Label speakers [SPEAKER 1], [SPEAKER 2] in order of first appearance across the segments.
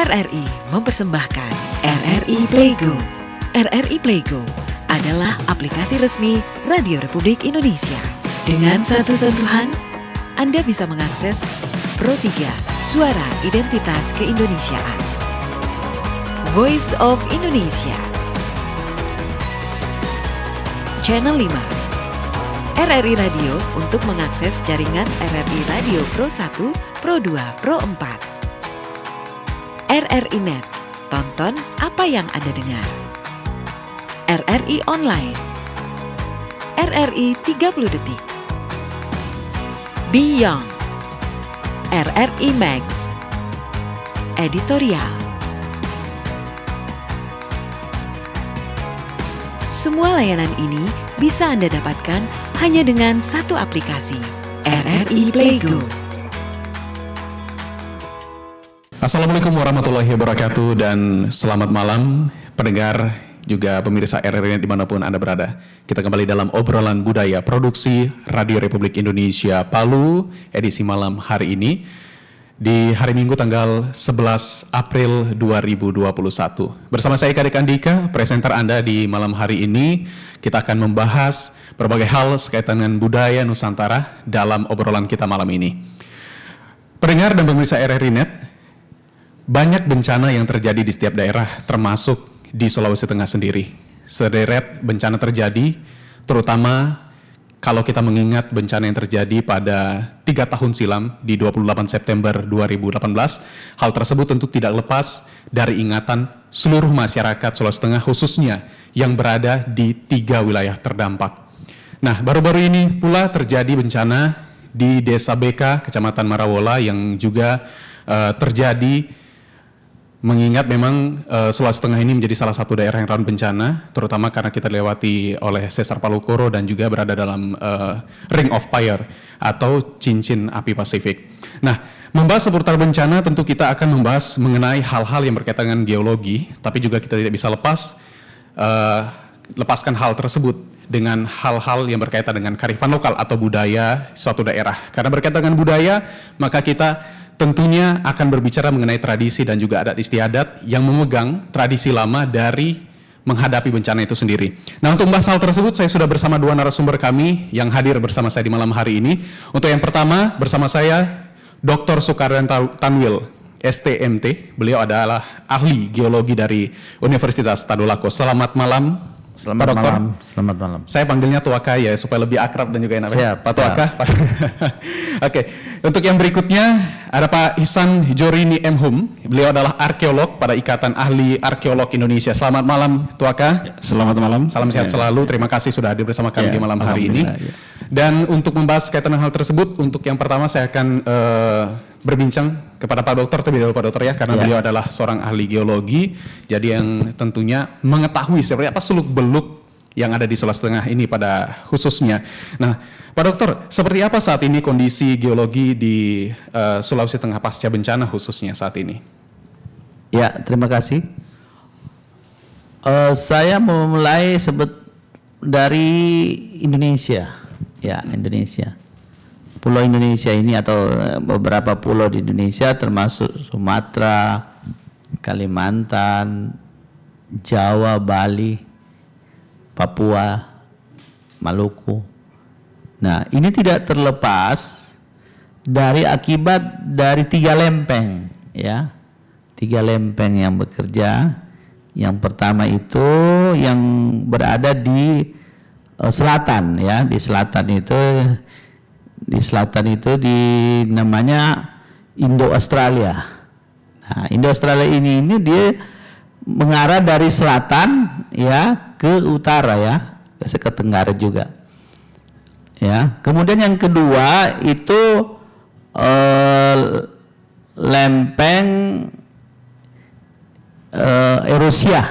[SPEAKER 1] RRI mempersembahkan RRI Playgo. RRI Playgo adalah aplikasi resmi Radio Republik Indonesia. Dengan satu sentuhan, Anda bisa mengakses Pro 3 Suara Identitas Keindonesiaan, Voice of Indonesia, Channel 5, RRI Radio untuk mengakses jaringan RRI Radio Pro 1, Pro 2, Pro 4. RRI Net, tonton apa yang Anda dengar. RRI Online, RRI 30 Detik, Beyond, RRI Max, Editorial. Semua layanan ini bisa Anda dapatkan hanya dengan satu aplikasi, RRI Playgo.
[SPEAKER 2] Assalamualaikum warahmatullahi wabarakatuh dan selamat malam pendengar juga pemirsa RRI dimanapun Anda berada. Kita kembali dalam obrolan budaya produksi Radio Republik Indonesia Palu edisi malam hari ini di hari Minggu tanggal 11 April 2021. Bersama saya Kadek Andika, presenter Anda di malam hari ini. Kita akan membahas berbagai hal sekaitan dengan budaya Nusantara dalam obrolan kita malam ini. Pendengar dan pemirsa RRI Net, banyak bencana yang terjadi di setiap daerah, termasuk di Sulawesi Tengah sendiri. Sederet bencana terjadi, terutama kalau kita mengingat bencana yang terjadi pada 3 tahun silam di 28 September 2018. Hal tersebut tentu tidak lepas dari ingatan seluruh masyarakat Sulawesi Tengah, khususnya yang berada di 3 wilayah terdampak. Nah, baru-baru ini pula terjadi bencana di Desa Beka, Kecamatan Marawola yang juga terjadi. Mengingat memang Sulawesi Tengah ini menjadi salah satu daerah yang rawan bencana, terutama karena kita dilewati oleh Sesar Palu Koro dan juga berada dalam Ring of Fire atau cincin api Pasifik. Nah, membahas seputar bencana tentu kita akan membahas mengenai hal-hal yang berkaitan dengan geologi, tapi juga kita tidak bisa lepaskan hal tersebut dengan hal-hal yang berkaitan dengan kearifan lokal atau budaya suatu daerah. Karena berkaitan dengan budaya, maka kita tentunya akan berbicara mengenai tradisi dan juga adat istiadat yang memegang tradisi lama dari menghadapi bencana itu sendiri. Nah, untuk membahas hal tersebut, saya sudah bersama 2 narasumber kami yang hadir bersama saya di malam hari ini. Untuk yang pertama, bersama saya Dr. Sukaryan Tanwil, STMT. Beliau adalah ahli geologi dari Universitas Tadulako. Selamat malam.
[SPEAKER 3] Selamat malam. Selamat malam.
[SPEAKER 2] Saya panggilnya Tuaka ya supaya lebih akrab dan juga enak.
[SPEAKER 3] Siap,
[SPEAKER 2] Pak Tuaka. Oke. Untuk yang berikutnya ada Pak Ihsan Jorini M. Hum. Beliau adalah arkeolog pada Ikatan Ahli Arkeolog Indonesia. Selamat malam Tuaka.
[SPEAKER 3] Selamat malam.
[SPEAKER 2] Salam sehat selalu. Terima kasih sudah hadir bersama kami di malam hari ini. Dan untuk membahas kaitan hal tersebut, untuk yang pertama saya akan berbincang kepada Pak Dokter terlebih dahulu Pak Dokter ya, karena beliau adalah seorang ahli geologi, jadi yang tentunya mengetahui seperti apa seluk-beluk yang ada di Sulawesi Tengah ini pada khususnya. Nah, Pak Dokter, seperti apa saat ini kondisi geologi di Sulawesi Tengah pasca bencana khususnya saat ini?
[SPEAKER 3] Ya, terima kasih. Saya memulai dari Indonesia, ya Indonesia. Pulau Indonesia ini atau beberapa pulau di Indonesia termasuk Sumatera, Kalimantan, Jawa, Bali, Papua, Maluku. Nah, ini tidak terlepas dari akibat dari 3 lempeng, ya. 3 lempeng yang bekerja. Yang pertama itu yang berada di selatan, ya, di selatan itu namanya Indo-Australia. Nah, Indo-Australia ini dia mengarah dari selatan ya ke utara ya, ke tenggara juga. Ya, kemudian yang kedua itu lempeng Erosia.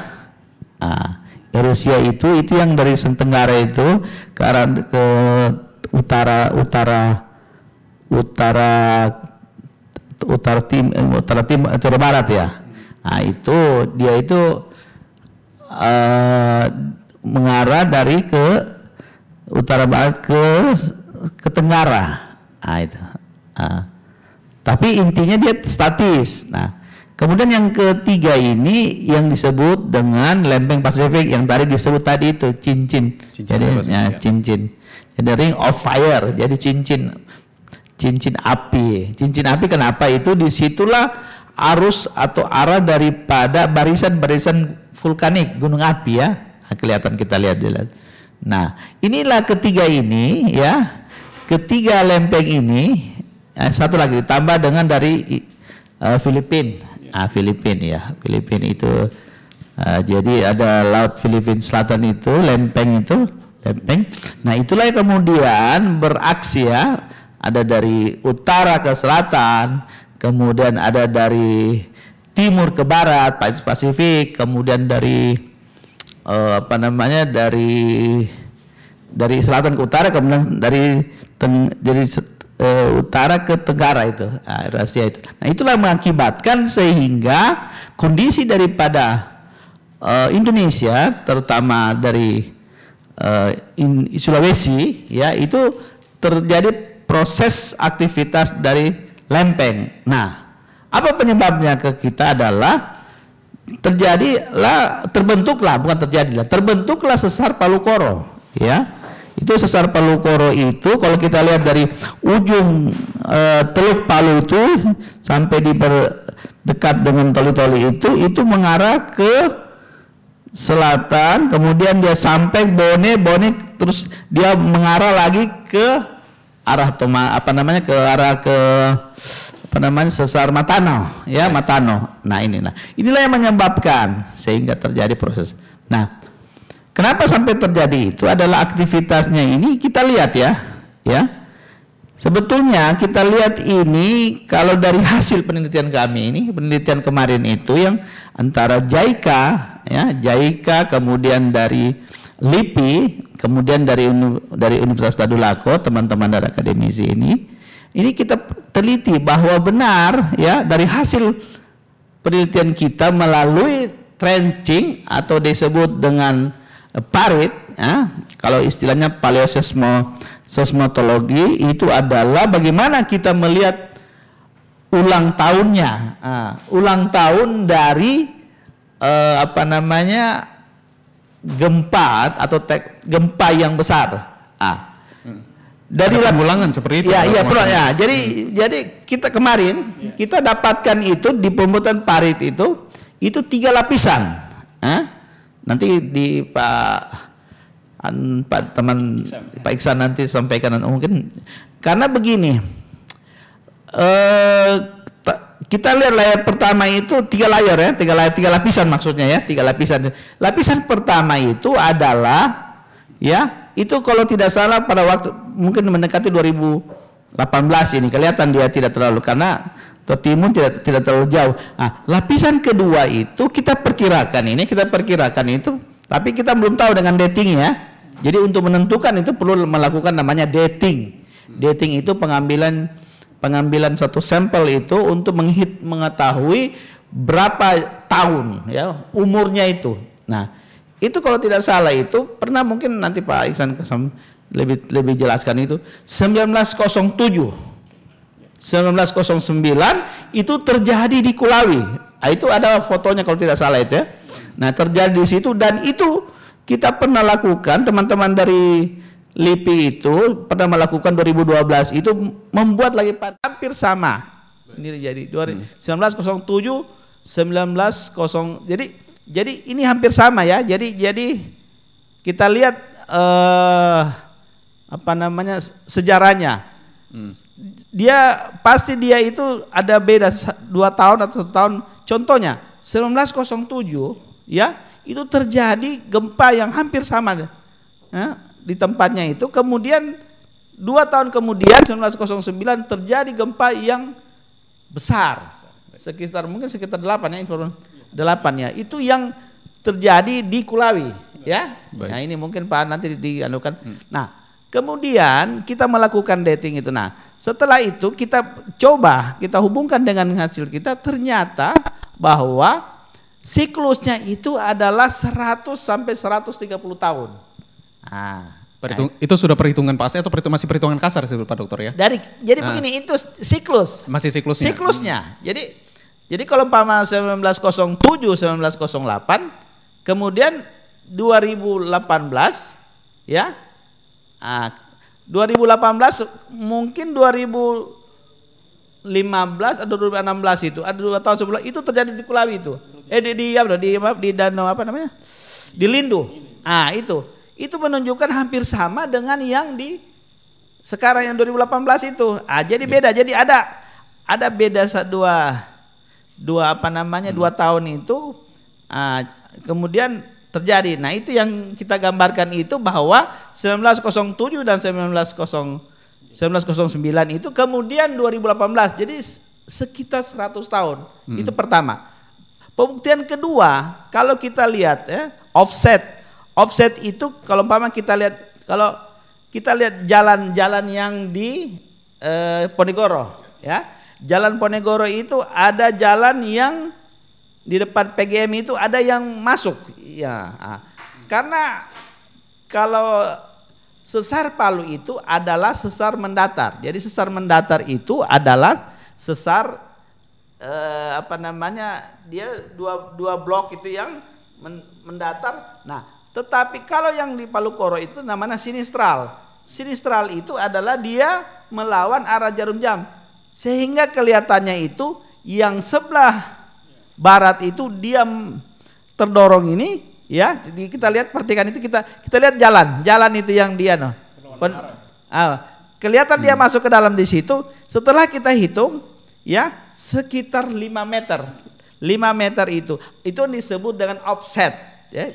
[SPEAKER 3] Nah, Erosia itu yang dari tenggara itu ke arah ke utara barat ya. Nah, dia itu mengarah dari ke utara barat ke tenggara. Nah, itu. Tapi intinya dia statis. Nah, Kemudian yang ketiga ini yang disebut dengan lempeng Pasifik yang tadi disebut tadi itu cincin. Jadi cincin. Jadi ring of fire. Jadi cincin api. Cincin api kenapa? Itu disitulah arus atau arah daripada barisan-barisan vulkanik gunung api ya. Nah, kelihatan kita lihat. Nah, inilah ketiga ini ya. Ketiga lempeng ini satu lagi ditambah dengan dari Filipina. Filipina itu jadi ada laut Filipina Selatan itu lempeng. Nah itulah yang kemudian beraksi ya, ada dari utara ke selatan, kemudian ada dari timur ke barat Pasifik, kemudian dari dari selatan ke utara, kemudian dari utara ke tenggara itu, Eurasia itu. Nah itulah mengakibatkan sehingga kondisi daripada Indonesia, terutama dari Sulawesi, ya itu terjadi proses aktivitas dari lempeng. Nah, apa penyebabnya ke kita adalah terbentuklah sesar Palu Koro, ya. Itu sesar Palu Koro itu kalau kita lihat dari ujung Teluk Palu itu sampai dekat dengan Toli-Toli itu mengarah ke selatan, kemudian dia sampai Bone terus dia mengarah lagi ke arah sesar Matano ya, Matano. Nah, inilah yang menyebabkan sehingga terjadi proses. Nah, kenapa sampai terjadi itu adalah aktivitasnya ini kita lihat ya. Sebetulnya kita lihat ini kalau dari hasil penelitian kami ini, penelitian kemarin itu yang antara JICA kemudian dari LIPI, kemudian dari Universitas Tadulako, teman-teman dari akademisi ini kita teliti bahwa benar ya dari hasil penelitian kita melalui trenching atau disebut dengan parit, ya, kalau istilahnya paleoseismologi itu adalah bagaimana kita melihat ulang tahun dari gempa atau gempa yang besar. Dari
[SPEAKER 2] pengulangan seperti itu.
[SPEAKER 3] Jadi kita kemarin kita dapatkan itu di pembuatan parit itu 3 lapisan. Nanti di Pak Iksan nanti sampaikan mungkin karena begini. Kita lihat layar pertama itu 3 layar ya, 3 lapisan maksudnya ya, 3 lapisan. Lapisan pertama itu adalah ya, itu kalau tidak salah pada waktu mungkin mendekati 2018 ini kelihatan dia tidak terlalu karena tertimbun tidak terlalu jauh. Lapisan kedua itu kita perkirakan itu, tapi kita belum tahu dengan dating ya. Jadi untuk menentukan itu perlu melakukan namanya dating. Dating itu pengambilan satu sampel itu untuk mengetahui berapa tahun ya umurnya itu. Nah, itu kalau tidak salah itu pernah mungkin nanti Pak Iksan lebih jelaskan itu 1907. 1909 itu terjadi di Kulawi. Itu ada fotonya kalau tidak salah itu ya. Nah, terjadi di situ dan itu kita pernah lakukan, teman-teman dari LIPI itu pernah melakukan 2012 itu membuat lagi hampir sama. Ini jadi 1907 jadi ini hampir sama ya. Jadi kita lihat sejarahnya. Dia itu ada beda 2 tahun atau 1 tahun. Contohnya 1907 ya, itu terjadi gempa yang hampir sama di tempatnya itu. Kemudian 2 tahun kemudian 1909 terjadi gempa yang besar. Sekitar 8 ya, 8 ya. Itu yang terjadi di Kulawi ya. Baik. Nah, ini mungkin Pak nanti dianukan. Nah, kemudian kita melakukan dating itu. Nah, setelah itu kita hubungkan dengan hasil kita, ternyata bahwa siklusnya itu adalah 100 sampai 130 tahun.
[SPEAKER 2] Itu sudah perhitungan pasti atau masih perhitungan kasar sih Pak Dokter ya?
[SPEAKER 3] Jadi begini, itu siklus.
[SPEAKER 2] Masih siklusnya.
[SPEAKER 3] Siklusnya. Jadi Jadi kalau umpama 1907, 1908, kemudian 2018 ya. 2018 mungkin 2015 atau 2016 itu ada 2 tahun sebelum itu terjadi di Kulawi itu. Di danau apa namanya? Di Lindu. Itu menunjukkan hampir sama dengan yang di sekarang yang 2018 itu. Jadi beda. Jadi ada beda dua tahun itu. Kemudian terjadi. Nah, itu yang kita gambarkan itu bahwa 1907 dan 1909 itu kemudian 2018. Jadi sekitar 100 tahun. Itu pertama. Pembuktian kedua, kalau kita lihat offset. Offset itu kalau umpama kita lihat jalan-jalan yang di Ponegoro ya. Jalan Ponegoro itu ada jalan yang di depan PGM itu ada yang masuk ya. Karena kalau sesar Palu itu adalah sesar mendatar. Jadi sesar mendatar itu adalah sesar dia dua blok itu yang mendatar. Nah, tetapi kalau yang di Palu Koro itu namanya sinistral. Sinistral itu adalah dia melawan arah jarum jam. Sehingga kelihatannya itu yang sebelah barat itu dia terdorong ini ya. Jadi kita lihat pertigaan itu kita lihat jalan itu yang dia kelihatan dia masuk ke dalam di situ. Setelah kita hitung ya sekitar 5 meter. 5 meter itu disebut dengan offset ya,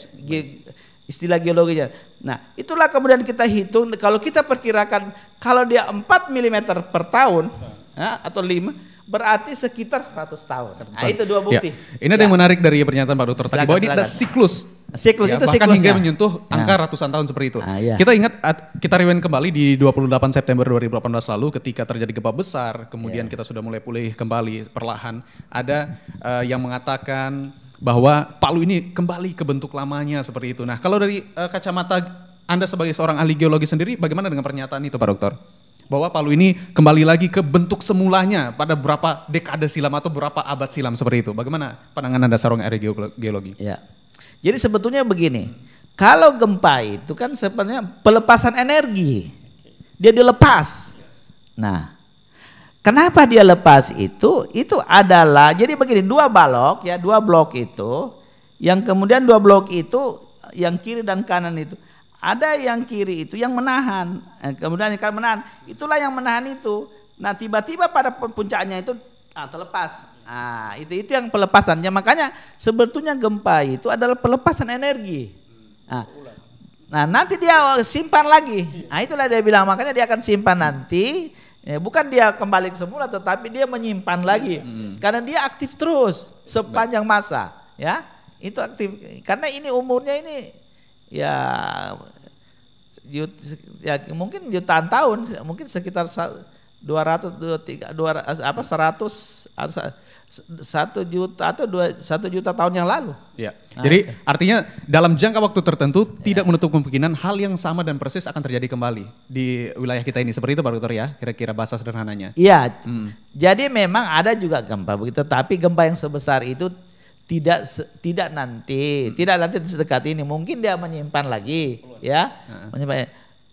[SPEAKER 3] istilah geologinya. Nah, itulah kemudian kita hitung kalau kita perkirakan kalau dia 4 mm per tahun ya, atau 5 berarti sekitar 100 tahun. Nah, itu dua bukti.
[SPEAKER 2] Ya. Ini ada yang menarik dari pernyataan Pak Dokter tadi bahwa ini ada siklus.
[SPEAKER 3] Siklus
[SPEAKER 2] ya,
[SPEAKER 3] itu
[SPEAKER 2] bahkan
[SPEAKER 3] siklusnya.
[SPEAKER 2] hingga menyentuh angka ratusan tahun seperti itu.
[SPEAKER 3] Ya.
[SPEAKER 2] Kita ingat kita rewind kembali di 28 September 2018 lalu ketika terjadi gempa besar, kemudian kita sudah mulai pulih kembali perlahan. Ada yang mengatakan bahwa Palu ini kembali ke bentuk lamanya seperti itu. Nah, kalau dari kacamata Anda sebagai seorang ahli geologi sendiri, bagaimana dengan pernyataan itu Pak Dokter? Bahwa Palu ini kembali lagi ke bentuk semulanya pada berapa dekade silam atau berapa abad silam seperti itu. Bagaimana pandangan Anda seorang ahli geologi?
[SPEAKER 3] Ya. Jadi sebetulnya begini, kalau gempa itu kan sebenarnya pelepasan energi. Dia dilepas. Nah, kenapa dia lepas itu? Itu adalah jadi begini, dua blok itu, yang kemudian dua blok itu yang kiri dan kanan itu. Ada yang kiri itu yang menahan, kemudian yang kanan menahan. Itulah yang menahan itu. Nah, tiba-tiba pada puncaknya itu terlepas. Nah, itu yang pelepasan. Ya, makanya sebetulnya gempa itu adalah pelepasan energi. Nah, nanti dia simpan lagi. Nah, itulah dia bilang makanya dia akan simpan nanti. Ya, bukan dia kembali ke semula, tetapi dia menyimpan lagi. Karena dia aktif terus sepanjang masa. Ya, itu aktif. Karena ini umurnya ini ya mungkin jutaan tahun, mungkin sekitar 100 juta atau 1 juta tahun yang lalu.
[SPEAKER 2] Ya. Nah, jadi artinya dalam jangka waktu tertentu tidak menutup kemungkinan hal yang sama dan persis akan terjadi kembali di wilayah kita ini. Seperti itu Pak Dokter ya, kira-kira bahasa sederhananya.
[SPEAKER 3] Iya. Jadi memang ada juga gempa begitu, tapi gempa yang sebesar itu tidak nanti sedekat ini, mungkin dia menyimpan lagi ya.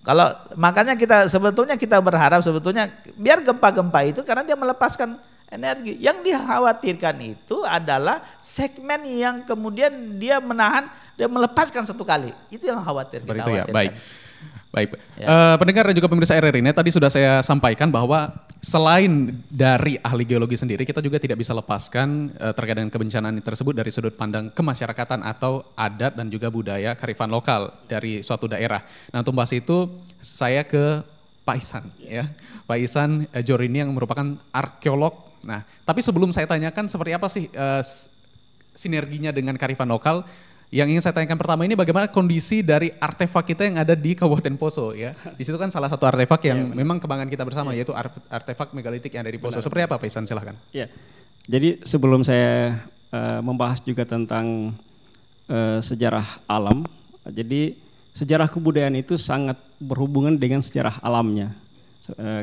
[SPEAKER 3] Kalau makanya sebetulnya kita berharap sebetulnya biar gempa-gempa itu karena dia melepaskan energi. Yang dikhawatirkan itu adalah segmen yang kemudian dia menahan dan melepaskan satu kali. Itu yang khawatir.
[SPEAKER 2] Seperti itu ya, baik. Ya. Pendengar dan juga pemirsa RRI ini tadi sudah saya sampaikan bahwa selain dari ahli geologi sendiri, kita juga tidak bisa lepaskan terkait dengan kebencanaan tersebut dari sudut pandang kemasyarakatan atau adat dan juga budaya kearifan lokal dari suatu daerah. Nah, untuk bahas itu saya ke Pak Ihsan ya. Pak Ihsan Jorini yang merupakan arkeolog. Nah, tapi sebelum saya tanyakan seperti apa sih sinerginya dengan kearifan lokal, yang ingin saya tanyakan pertama ini bagaimana kondisi dari artefak kita yang ada di Kabupaten Poso ya. Di situ kan salah satu artefak yang memang kebanggaan kita bersama yaitu artefak megalitik yang ada di Poso. Seperti apa Pak Ihsan, silahkan.
[SPEAKER 4] Ya. Jadi sebelum saya membahas juga tentang sejarah alam, jadi sejarah kebudayaan itu sangat berhubungan dengan sejarah alamnya.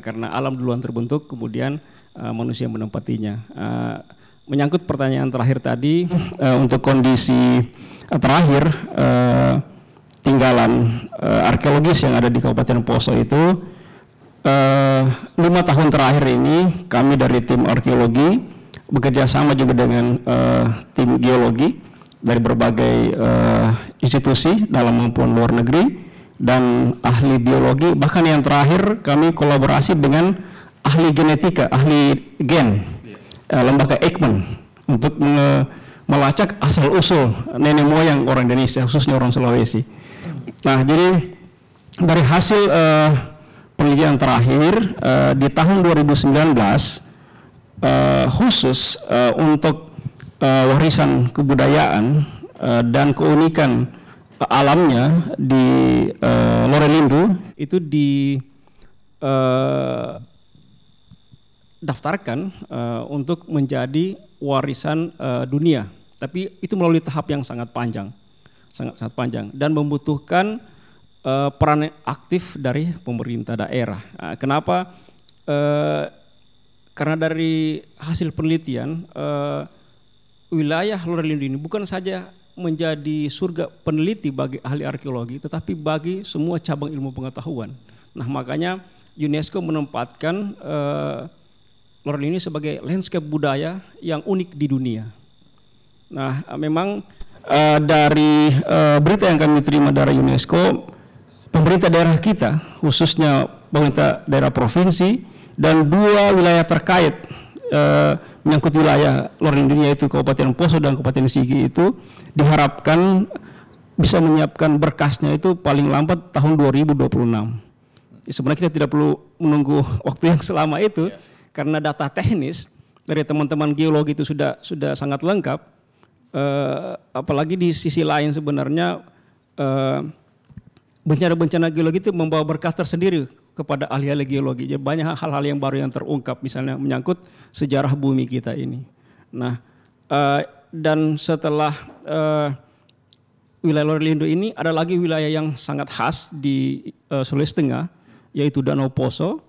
[SPEAKER 4] Karena alam duluan terbentuk, kemudian manusia menempatinya. menyangkut pertanyaan terakhir tadi, untuk kondisi terakhir tinggalan arkeologis yang ada di Kabupaten Poso itu, 5 tahun terakhir ini kami dari tim arkeologi bekerja sama juga dengan tim geologi dari berbagai institusi dalam maupun luar negeri dan ahli biologi, bahkan yang terakhir kami kolaborasi dengan ahli genetika, ahli gen, lembaga Eijkman untuk melacak asal-usul nenek moyang orang Indonesia, khususnya orang Sulawesi. Nah, jadi dari hasil penelitian terakhir di tahun 2019 khusus untuk warisan kebudayaan dan keunikan alamnya di Lorelindu itu daftarkan untuk menjadi warisan dunia, tapi itu melalui tahap yang sangat panjang, sangat panjang dan membutuhkan peran aktif dari pemerintah daerah. Kenapa? Karena dari hasil penelitian wilayah Lorelindu ini bukan saja menjadi surga peneliti bagi ahli arkeologi, tetapi bagi semua cabang ilmu pengetahuan. Nah, makanya UNESCO menempatkan Lorelindu ini sebagai landscape budaya yang unik di dunia. Nah, memang dari berita yang kami terima dari UNESCO, pemerintah daerah kita, khususnya pemerintah daerah provinsi dan 2 wilayah terkait menyangkut wilayah Lorelindu yaitu Kabupaten Poso dan Kabupaten Sigi itu diharapkan bisa menyiapkan berkasnya itu paling lambat tahun 2026. Sebenarnya kita tidak perlu menunggu waktu yang selama itu karena data teknis dari teman-teman geologi itu sudah sangat lengkap. Apalagi di sisi lain sebenarnya bencana-bencana geologi itu membawa berkas tersendiri kepada ahli-ahli geologi. Jadi banyak hal-hal yang baru yang terungkap, misalnya menyangkut sejarah bumi kita ini. Nah, dan setelah wilayah Lorelindu ini ada lagi wilayah yang sangat khas di Sulawesi Tengah, yaitu Danau Poso,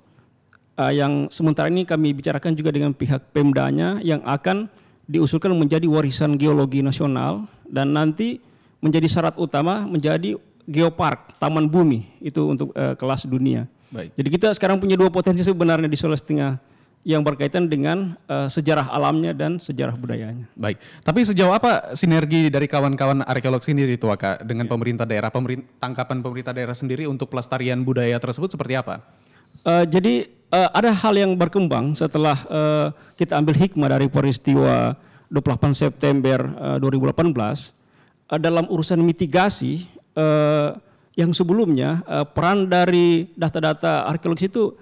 [SPEAKER 4] yang sementara ini kami bicarakan juga dengan pihak Pemdanya yang akan diusulkan menjadi warisan geologi nasional dan nanti menjadi syarat utama menjadi geopark, taman bumi itu untuk kelas dunia. Baik. Jadi kita sekarang punya 2 potensi sebenarnya di Sulawesi Tengah yang berkaitan dengan sejarah alamnya dan sejarah budayanya.
[SPEAKER 2] Baik, tapi sejauh apa sinergi dari kawan-kawan arkeolog sendiri itu Kak dengan pemerintah daerah, tangkapan pemerintah daerah sendiri untuk pelestarian budaya tersebut seperti apa?
[SPEAKER 4] Jadi ada hal yang berkembang setelah kita ambil hikmah dari peristiwa 28 September 2018 dalam urusan mitigasi. Yang sebelumnya peran dari data-data arkeologis itu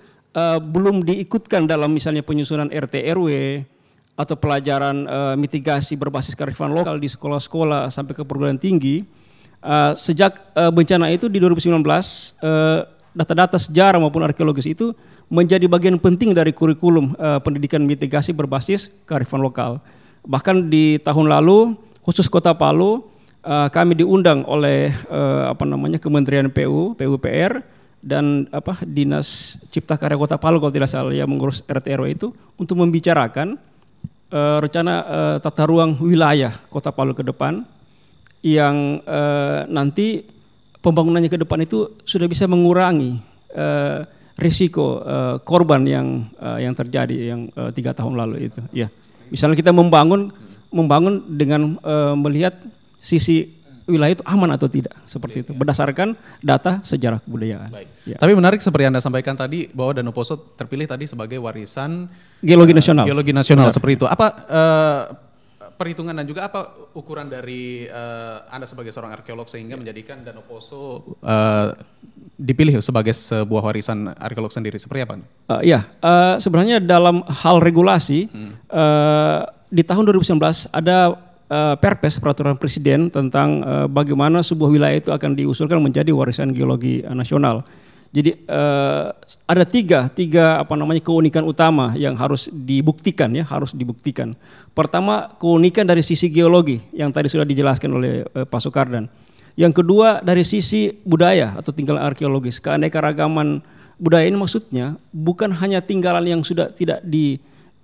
[SPEAKER 4] belum diikutkan dalam misalnya penyusunan RT RW atau pelajaran mitigasi berbasis kearifan lokal di sekolah-sekolah sampai ke perguruan tinggi. Sejak bencana itu di 2019 data-data sejarah maupun arkeologis itu menjadi bagian penting dari kurikulum pendidikan mitigasi berbasis kearifan lokal. Bahkan di tahun lalu khusus Kota Palu kami diundang oleh Kementerian PUPR dan Dinas Cipta Karya Kota Palu kalau tidak salah yang mengurus RT RW itu untuk membicarakan rencana tata ruang wilayah Kota Palu ke depan yang nanti pembangunannya ke depan itu sudah bisa mengurangi risiko korban yang terjadi yang 3 tahun lalu itu. Ya, misalnya kita membangun dengan melihat sisi wilayah itu aman atau tidak, seperti itu, berdasarkan data sejarah kebudayaan.
[SPEAKER 2] Baik. Ya. Tapi menarik seperti Anda sampaikan tadi bahwa Danau Poso terpilih tadi sebagai warisan
[SPEAKER 4] geologi nasional.
[SPEAKER 2] Geologi nasional seperti itu. Apa perhitungan dan juga apa ukuran dari Anda sebagai seorang arkeolog sehingga menjadikan Danau Poso dipilih sebagai sebuah warisan arkeolog sendiri, seperti apa?
[SPEAKER 4] Sebenarnya dalam hal regulasi di tahun 2019 ada Perpres Peraturan Presiden tentang bagaimana sebuah wilayah itu akan diusulkan menjadi warisan geologi nasional. Jadi ada tiga keunikan utama yang harus dibuktikan ya, Pertama, keunikan dari sisi geologi yang tadi sudah dijelaskan oleh Pak Soekardan. Yang kedua dari sisi budaya atau tinggalan arkeologis. Keanekaragaman budaya ini maksudnya bukan hanya tinggalan yang sudah tidak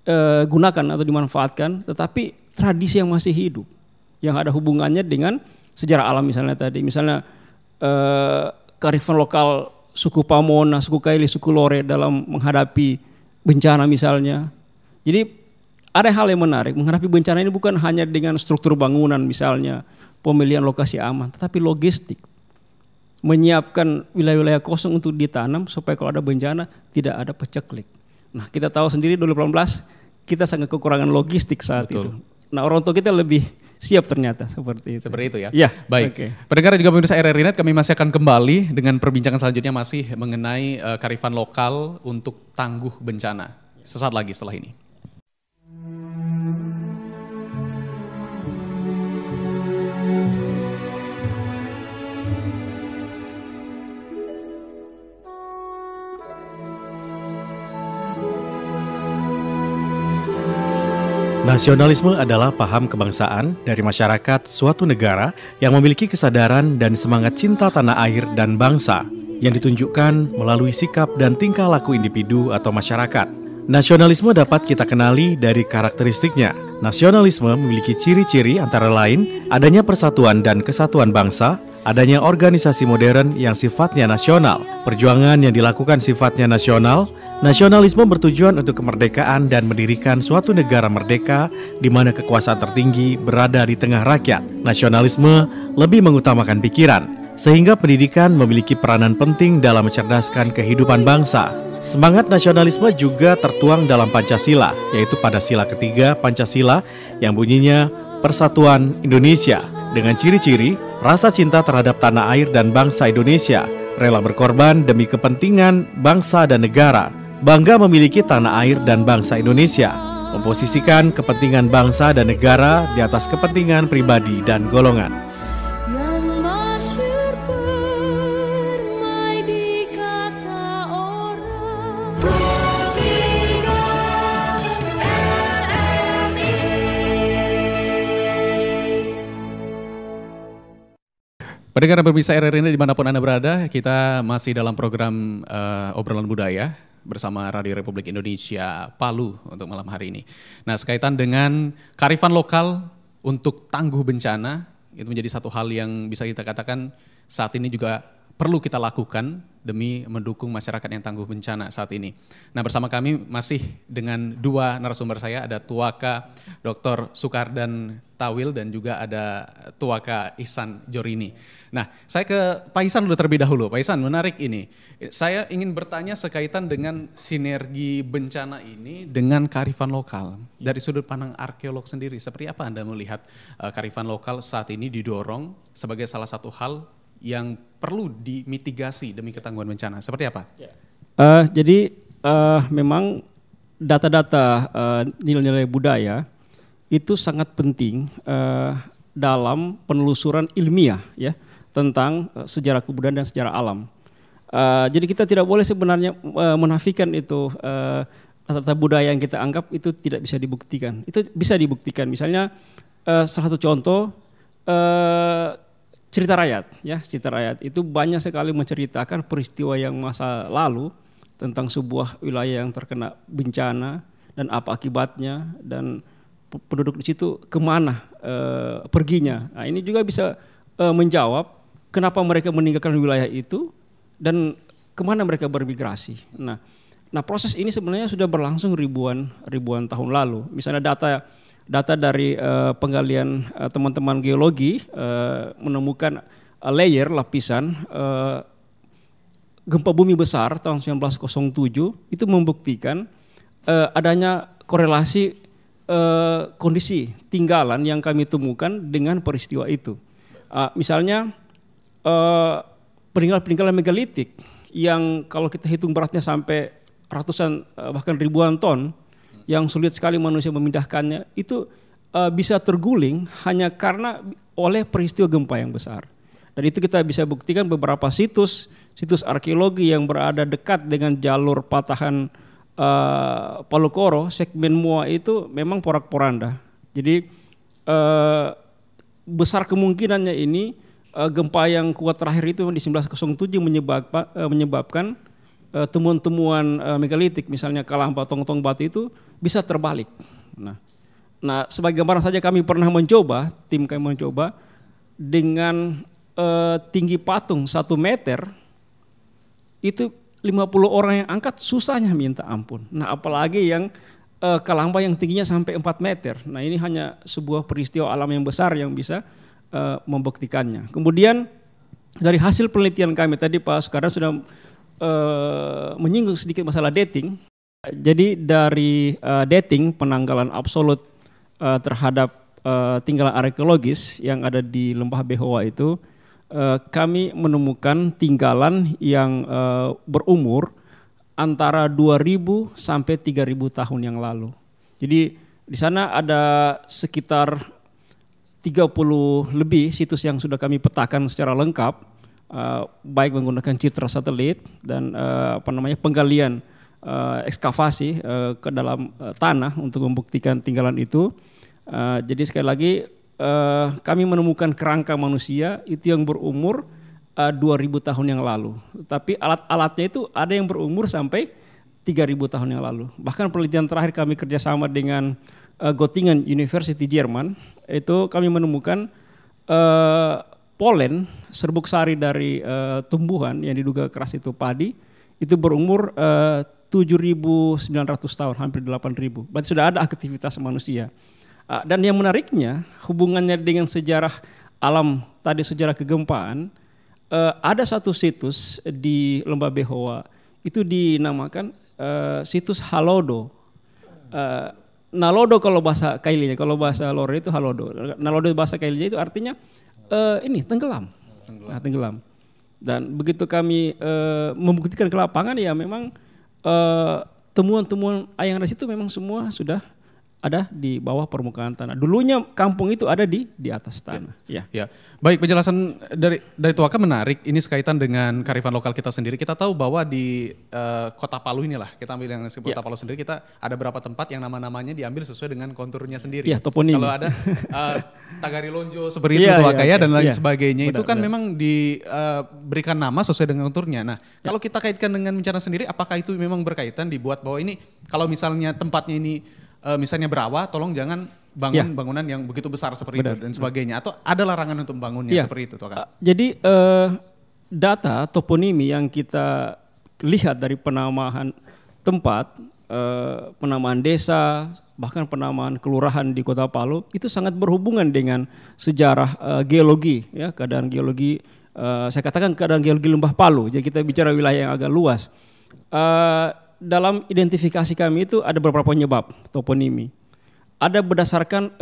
[SPEAKER 4] digunakan atau dimanfaatkan, tetapi tradisi yang masih hidup, yang ada hubungannya dengan sejarah alam misalnya tadi, misalnya kearifan lokal suku Pamona, suku Kaili, suku Lore dalam menghadapi bencana misalnya. Jadi ada hal yang menarik, menghadapi bencana ini bukan hanya dengan struktur bangunan misalnya, pemilihan lokasi aman, tetapi logistik. Menyiapkan wilayah-wilayah kosong untuk ditanam supaya kalau ada bencana tidak ada paceklik. Nah, kita tahu sendiri 2018 kita sangat kekurangan logistik saat itu. Nah, orang tua kita lebih siap ternyata seperti itu.
[SPEAKER 2] Seperti itu ya?
[SPEAKER 4] Ya,
[SPEAKER 2] baik.
[SPEAKER 4] Okay.
[SPEAKER 2] Pendengar juga pemirsa RRI Net, kami masih akan kembali dengan perbincangan selanjutnya masih mengenai kearifan lokal untuk tangguh bencana. Sesaat lagi setelah ini.
[SPEAKER 5] Nasionalisme adalah paham kebangsaan dari masyarakat suatu negara yang memiliki kesadaran dan semangat cinta tanah air dan bangsa yang ditunjukkan melalui sikap dan tingkah laku individu atau masyarakat. Nasionalisme dapat kita kenali dari karakteristiknya. Nasionalisme memiliki ciri-ciri antara lain adanya persatuan dan kesatuan bangsa, adanya organisasi modern yang sifatnya nasional, perjuangan yang dilakukan sifatnya nasional. Nasionalisme bertujuan untuk kemerdekaan dan mendirikan suatu negara merdeka di mana kekuasaan tertinggi berada di tengah rakyat. Nasionalisme lebih mengutamakan pikiran, sehingga pendidikan memiliki peranan penting dalam mencerdaskan kehidupan bangsa. Semangat nasionalisme juga tertuang dalam Pancasila, yaitu pada sila ketiga Pancasila yang bunyinya Persatuan Indonesia, dengan ciri-ciri rasa cinta terhadap tanah air dan bangsa Indonesia, rela berkorban demi kepentingan bangsa dan negara, bangga memiliki tanah air dan bangsa Indonesia, memposisikan kepentingan bangsa dan negara di atas kepentingan pribadi dan golongan.
[SPEAKER 6] Yang masyhur permai di kata orang. Tiga RRI.
[SPEAKER 2] Pendengar pemirsa RRI Net dimanapun Anda berada, kita masih dalam program obrolan budaya bersama Radio Republik Indonesia Palu untuk malam hari ini. Nah, sekaitan dengan kearifan lokal untuk tangguh bencana, itu menjadi satu hal yang bisa kita katakan saat ini juga perlu kita lakukan demi mendukung masyarakat yang tangguh bencana saat ini. Nah, bersama kami masih dengan dua narasumber saya, ada Tuaka Dr. Sukardan Tawil dan juga ada Tuaka Ihsan Jorini. Nah, saya ke Pak Ihsan dulu terlebih dahulu. Pak Ihsan, menarik ini. Saya ingin bertanya sekaitan dengan sinergi bencana ini dengan kearifan lokal. Dari sudut pandang arkeolog sendiri, seperti apa Anda melihat kearifan lokal saat ini didorong sebagai salah satu hal yang perlu dimitigasi demi ketangguhan bencana? Seperti apa?
[SPEAKER 4] Jadi memang data-data nilai-nilai budaya itu sangat penting dalam penelusuran ilmiah ya tentang sejarah kebudayaan dan sejarah alam. Jadi kita tidak boleh sebenarnya menafikan itu data budaya yang kita anggap itu tidak bisa dibuktikan. Itu bisa dibuktikan. Misalnya salah satu contoh cerita rakyat ya, cerita rakyat itu banyak sekali menceritakan peristiwa yang masa lalu tentang sebuah wilayah yang terkena bencana dan apa akibatnya dan penduduk di situ kemana perginya. Nah, ini juga bisa menjawab kenapa mereka meninggalkan wilayah itu dan kemana mereka bermigrasi. Nah, proses ini sebenarnya sudah berlangsung ribuan tahun lalu. Misalnya data dari penggalian teman-teman geologi menemukan lapisan gempa bumi besar tahun 1907 itu membuktikan adanya korelasi kondisi tinggalan yang kami temukan dengan peristiwa itu. Misalnya peninggalan megalitik yang kalau kita hitung beratnya sampai ratusan bahkan ribuan ton, yang sulit sekali manusia memindahkannya, itu bisa terguling hanya karena oleh peristiwa gempa yang besar. Dan itu kita bisa buktikan beberapa situs arkeologi yang berada dekat dengan jalur patahan Palu Koro, segmen Moa itu memang porak-poranda. Jadi besar kemungkinannya ini gempa yang kuat terakhir itu di 1907 menyebabkan temuan-temuan megalitik, misalnya Kalamba, Tong-Tong Batu itu bisa terbalik. Nah, sebagai gambaran saja kami pernah mencoba, tim kami mencoba dengan tinggi patung 1 meter, itu 50 orang yang angkat susahnya minta ampun. Nah, apalagi yang Kalamba yang tingginya sampai 4 meter. Nah, ini hanya sebuah peristiwa alam yang besar yang bisa membuktikannya. Kemudian dari hasil penelitian kami tadi Pak Sukarno sudah menyinggung sedikit masalah dating. Jadi dari dating penanggalan absolut terhadap tinggalan arkeologis yang ada di Lembah Behoa itu, kami menemukan tinggalan yang berumur antara 2000 sampai 3000 tahun yang lalu. Jadi di sana ada sekitar 30 lebih situs yang sudah kami petakan secara lengkap, baik menggunakan citra satelit dan penggalian ekskavasi ke dalam tanah untuk membuktikan tinggalan itu. Jadi sekali lagi kami menemukan kerangka manusia itu yang berumur 2000 tahun yang lalu. Tapi alat-alatnya itu ada yang berumur sampai 3000 tahun yang lalu. Bahkan penelitian terakhir kami kerjasama dengan Göttingen University Jerman, itu kami menemukan polen serbuk sari dari tumbuhan yang diduga keras itu padi, itu berumur 7.900 tahun, hampir 8.000. Berarti sudah ada aktivitas manusia. Dan yang menariknya hubungannya dengan sejarah alam tadi, sejarah kegempaan, ada satu situs di Lembah Behoa itu dinamakan situs Halodo. Nalodo kalau bahasa Kailinya, kalau bahasa Lore itu Halodo. Nalodo bahasa Kailinya itu artinya ini tenggelam. Nah, tenggelam. Dan begitu kami membuktikan ke lapangan, ya memang temuan-temuan yang ada di situ memang semua sudah ada di bawah permukaan tanah. Dulunya kampung itu ada di atas tanah. Ya.
[SPEAKER 2] Baik, penjelasan dari Tuaka menarik. Ini sekaitan dengan kearifan lokal kita sendiri. Kita tahu bahwa di Kota Palu inilah, kita ambil yang Kota Palu sendiri, kita ada beberapa tempat yang nama-namanya diambil sesuai dengan konturnya sendiri.
[SPEAKER 4] Ya, toponim.
[SPEAKER 2] Kalau ada Tagari Lonjo seperti itu, Tuaka dan lain sebagainya,
[SPEAKER 4] benar,
[SPEAKER 2] itu kan
[SPEAKER 4] benar.
[SPEAKER 2] memang diberikan nama sesuai dengan konturnya. Nah, kalau kita kaitkan dengan bencana sendiri, apakah itu memang berkaitan dibuat bahwa ini kalau misalnya tempatnya ini misalnya berawa, tolong jangan bangun bangunan yang begitu besar seperti itu dan sebagainya, atau ada larangan untuk membangunnya seperti itu, Tuaka?
[SPEAKER 4] Jadi data toponimi yang kita lihat dari penamaan tempat, penamaan desa, bahkan penamaan kelurahan di Kota Palu itu sangat berhubungan dengan sejarah geologi, ya, keadaan geologi. Saya katakan keadaan geologi Lembah Palu. Jadi kita bicara wilayah yang agak luas. Dalam identifikasi kami itu ada beberapa penyebab toponimi. Ada berdasarkan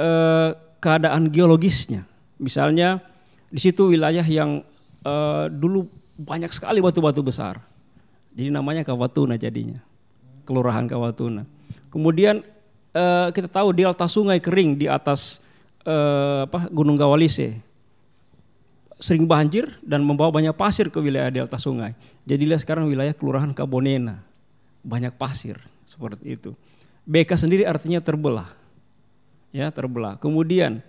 [SPEAKER 4] keadaan geologisnya. Misalnya di situ wilayah yang dulu banyak sekali batu-batu besar. Jadi namanya Kawatuna jadinya. Kelurahan Kawatuna. Kemudian kita tahu delta sungai kering di atas Gunung Gawalise sering banjir dan membawa banyak pasir ke wilayah delta sungai. Jadilah sekarang wilayah Kelurahan Kabonena. Banyak pasir seperti itu. Beka sendiri artinya terbelah, ya, terbelah. Kemudian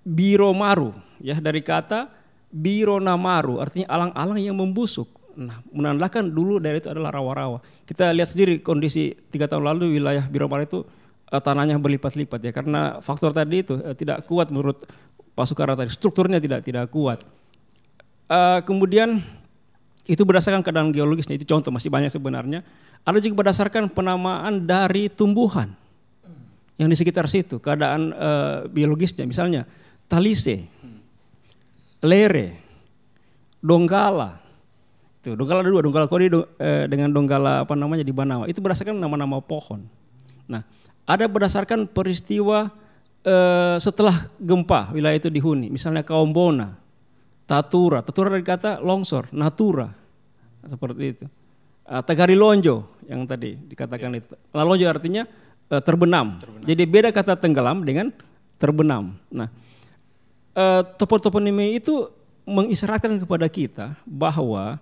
[SPEAKER 4] Biromaru, ya, dari kata Bironamaru artinya alang-alang yang membusuk. Nah, menandakan dulu daerah itu adalah rawa-rawa. Kita lihat sendiri kondisi 3 tahun lalu wilayah Biromaru itu tanahnya berlipat-lipat, ya, karena faktor tadi itu tidak kuat menurut Pak Sukarno tadi, strukturnya tidak kuat. Kemudian itu berdasarkan keadaan geologisnya, itu contoh, masih banyak sebenarnya. Ada juga berdasarkan penamaan dari tumbuhan yang di sekitar situ, keadaan biologisnya, misalnya talise, lere, donggala. Itu donggala ada 2, donggala kodi dengan donggala di Banawa. Itu berdasarkan nama-nama pohon. Nah, ada berdasarkan peristiwa setelah gempa wilayah itu dihuni, misalnya Kaombona, Tatura dari kata longsor, natura, seperti itu. Tagari Lonjo yang tadi dikatakan itu. Lonjo artinya terbenam. Jadi beda kata tenggelam dengan terbenam. Nah, toponimi itu mengisyaratkan kepada kita bahwa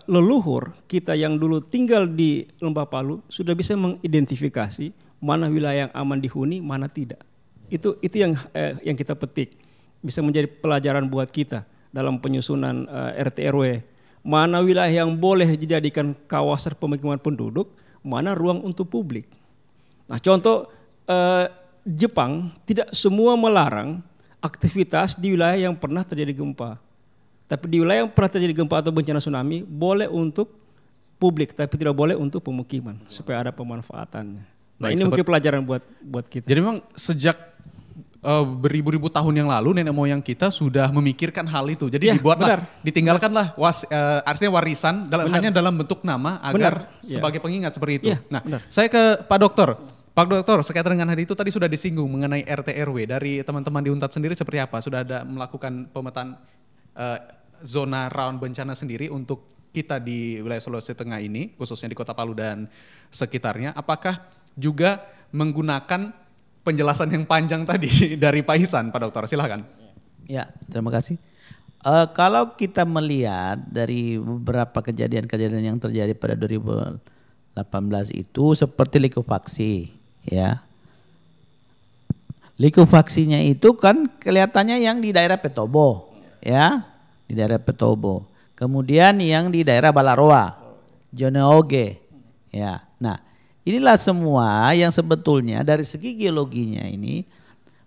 [SPEAKER 4] leluhur kita yang dulu tinggal di Lembah Palu sudah bisa mengidentifikasi mana wilayah yang aman dihuni, mana tidak. Itu yang kita petik. Bisa menjadi pelajaran buat kita dalam penyusunan RT RW mana wilayah yang boleh dijadikan kawasan pemukiman penduduk, mana ruang untuk publik. Nah, contoh Jepang tidak semua melarang aktivitas di wilayah yang pernah terjadi gempa. Tapi di wilayah yang pernah terjadi gempa atau bencana tsunami boleh untuk publik, tapi tidak boleh untuk pemukiman supaya ada pemanfaatannya. Nah,
[SPEAKER 2] Baik,
[SPEAKER 4] ini mungkin pelajaran buat kita.
[SPEAKER 2] Jadi memang sejak beribu-ribu tahun yang lalu nenek moyang kita sudah memikirkan hal itu. Jadi
[SPEAKER 4] Ya,
[SPEAKER 2] dibuatlah,
[SPEAKER 4] benar.
[SPEAKER 2] ditinggalkanlah artinya warisan hanya dalam bentuk nama agar
[SPEAKER 4] Benar, ya.
[SPEAKER 2] sebagai pengingat seperti itu.
[SPEAKER 4] Ya,
[SPEAKER 2] Nah,
[SPEAKER 4] benar.
[SPEAKER 2] saya ke Pak Dokter. Pak Dokter, sekaitan dengan hal itu tadi sudah disinggung mengenai RT RW dari teman-teman di Untat sendiri seperti apa? Sudah ada melakukan pemetaan zona rawan bencana sendiri untuk kita di wilayah Sulawesi Tengah ini, khususnya di Kota Palu dan sekitarnya. Apakah juga menggunakan penjelasan yang panjang tadi dari Pak Ihsan, Pak Dokter? Silakan.
[SPEAKER 3] Ya, terima kasih. Kalau kita melihat dari beberapa kejadian-kejadian yang terjadi pada 2018 itu seperti likuifaksi, ya. Likuifaksinya itu kan kelihatannya yang di daerah Petobo, ya, di daerah Petobo. Kemudian yang di daerah Balaroa, Joneoge, ya. Nah, inilah semua yang sebetulnya dari segi geologinya ini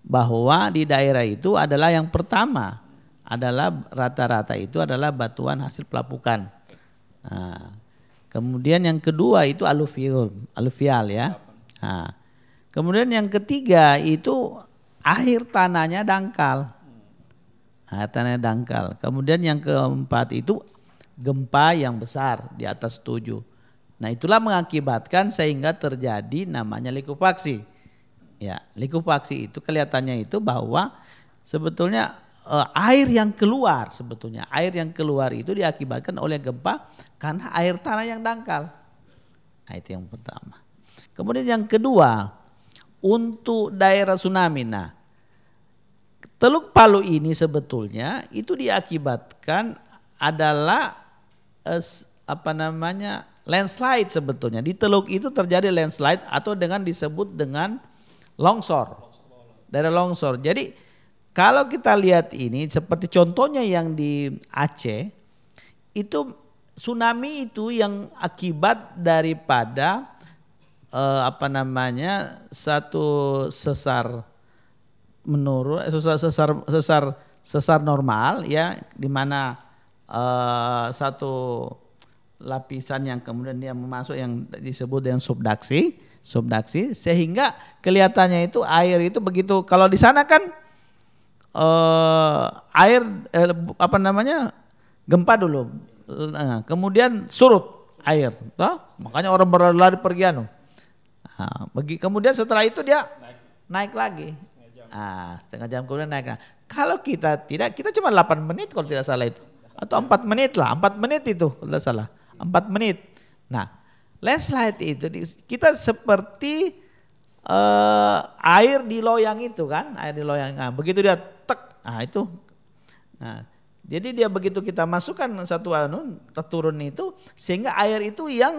[SPEAKER 3] bahwa di daerah itu adalah yang pertama adalah rata-rata itu adalah batuan hasil pelapukan. Nah, kemudian yang kedua itu aluvial ya. Nah, kemudian yang ketiga itu air tanahnya dangkal. Air tanahnya dangkal. Kemudian yang keempat itu gempa yang besar di atas 7. Nah, itulah mengakibatkan sehingga terjadi namanya likuifaksi. Ya, likuifaksi itu kelihatannya itu bahwa sebetulnya air yang keluar itu diakibatkan oleh gempa karena air tanah yang dangkal. Nah, itu yang pertama. Kemudian yang kedua, untuk daerah tsunami. Nah, Teluk Palu ini sebetulnya itu diakibatkan adalah landslide sebetulnya. Di teluk itu terjadi landslide atau dengan disebut dengan longsor. Daerah longsor. Jadi kalau kita lihat ini seperti contohnya yang di Aceh itu tsunami itu yang akibat daripada satu sesar menurun sesar normal ya, di mana satu lapisan yang kemudian dia masuk yang disebut dengan subduksi sehingga kelihatannya itu air itu begitu, kalau di sana kan air gempa dulu, kemudian surut air, toh? Makanya orang berlari pergi kemudian setelah itu dia naik lagi. Setengah jam kemudian naik. Kalau kita tidak, kita cuma 8 menit kalau tidak salah itu. Atau 4 menit lah, 4 menit itu kalau tidak salah. 4 menit. Nah, landslide itu kita seperti air di loyang itu kan, air di loyang. Nah, begitu dia tek, itu. Nah, jadi dia begitu kita masukkan satu turun itu sehingga air itu yang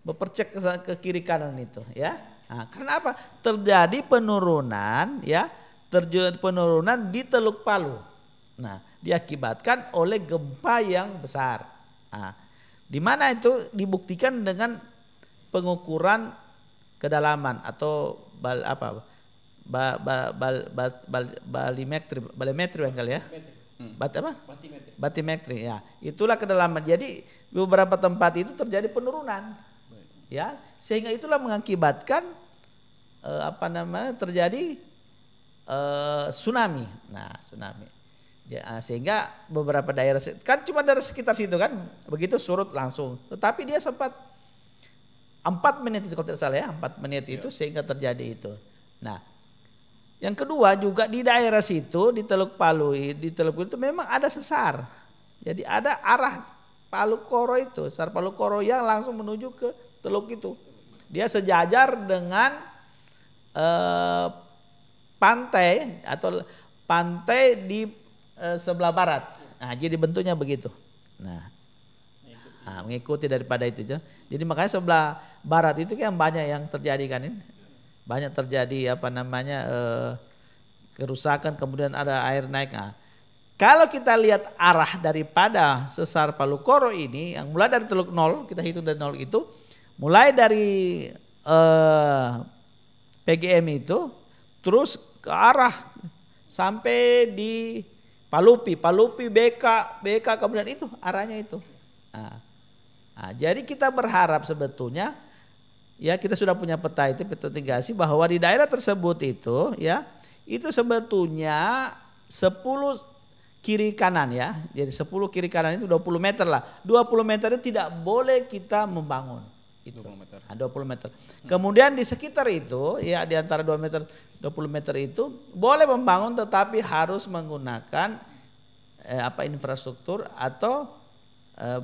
[SPEAKER 3] berpercek ke kiri kanan itu ya. Nah, karena apa? Terjadi penurunan ya, penurunan di Teluk Palu. Nah, diakibatkan oleh gempa yang besar. Nah, di mana itu dibuktikan dengan pengukuran kedalaman atau balimetri kali ya. Batimetri ya. Itulah kedalaman. Jadi beberapa tempat itu terjadi penurunan. Ya, sehingga itulah mengakibatkan terjadi tsunami. Nah, tsunami. Ya, sehingga beberapa daerah kan cuma dari sekitar situ kan, begitu surut langsung. Tetapi dia sempat 4 menit itu kalau tidak salah ya, 4 menit itu sehingga terjadi itu. Nah, yang kedua juga di daerah situ di Teluk Palu itu memang ada sesar. Jadi ada arah Palu Koro itu, sesar Palu Koro yang langsung menuju ke teluk itu. Dia sejajar dengan pantai atau pantai di sebelah barat. Nah, jadi bentuknya begitu. Nah, mengikuti daripada itu. Jadi makanya sebelah barat itu kan banyak yang terjadi kan ini. Banyak terjadi kerusakan, kemudian ada air naik. Nah, kalau kita lihat arah daripada sesar Palu Koro ini, yang mulai dari Teluk Nol, kita hitung dari nol itu, mulai dari PGM itu, terus ke arah sampai di Palupi, BK kemudian itu arahnya itu. Jadi kita berharap sebetulnya, ya kita sudah punya peta itu, peta mitigasi bahwa di daerah tersebut itu, ya itu sebetulnya 10 kiri kanan ya. Jadi 10 kiri kanan itu 20 meter lah. 20 meter itu tidak boleh kita membangun. Itu. 20 meter. 20 meter. Kemudian di sekitar itu ya di antara 2 meter 20 meter itu boleh membangun tetapi harus menggunakan infrastruktur atau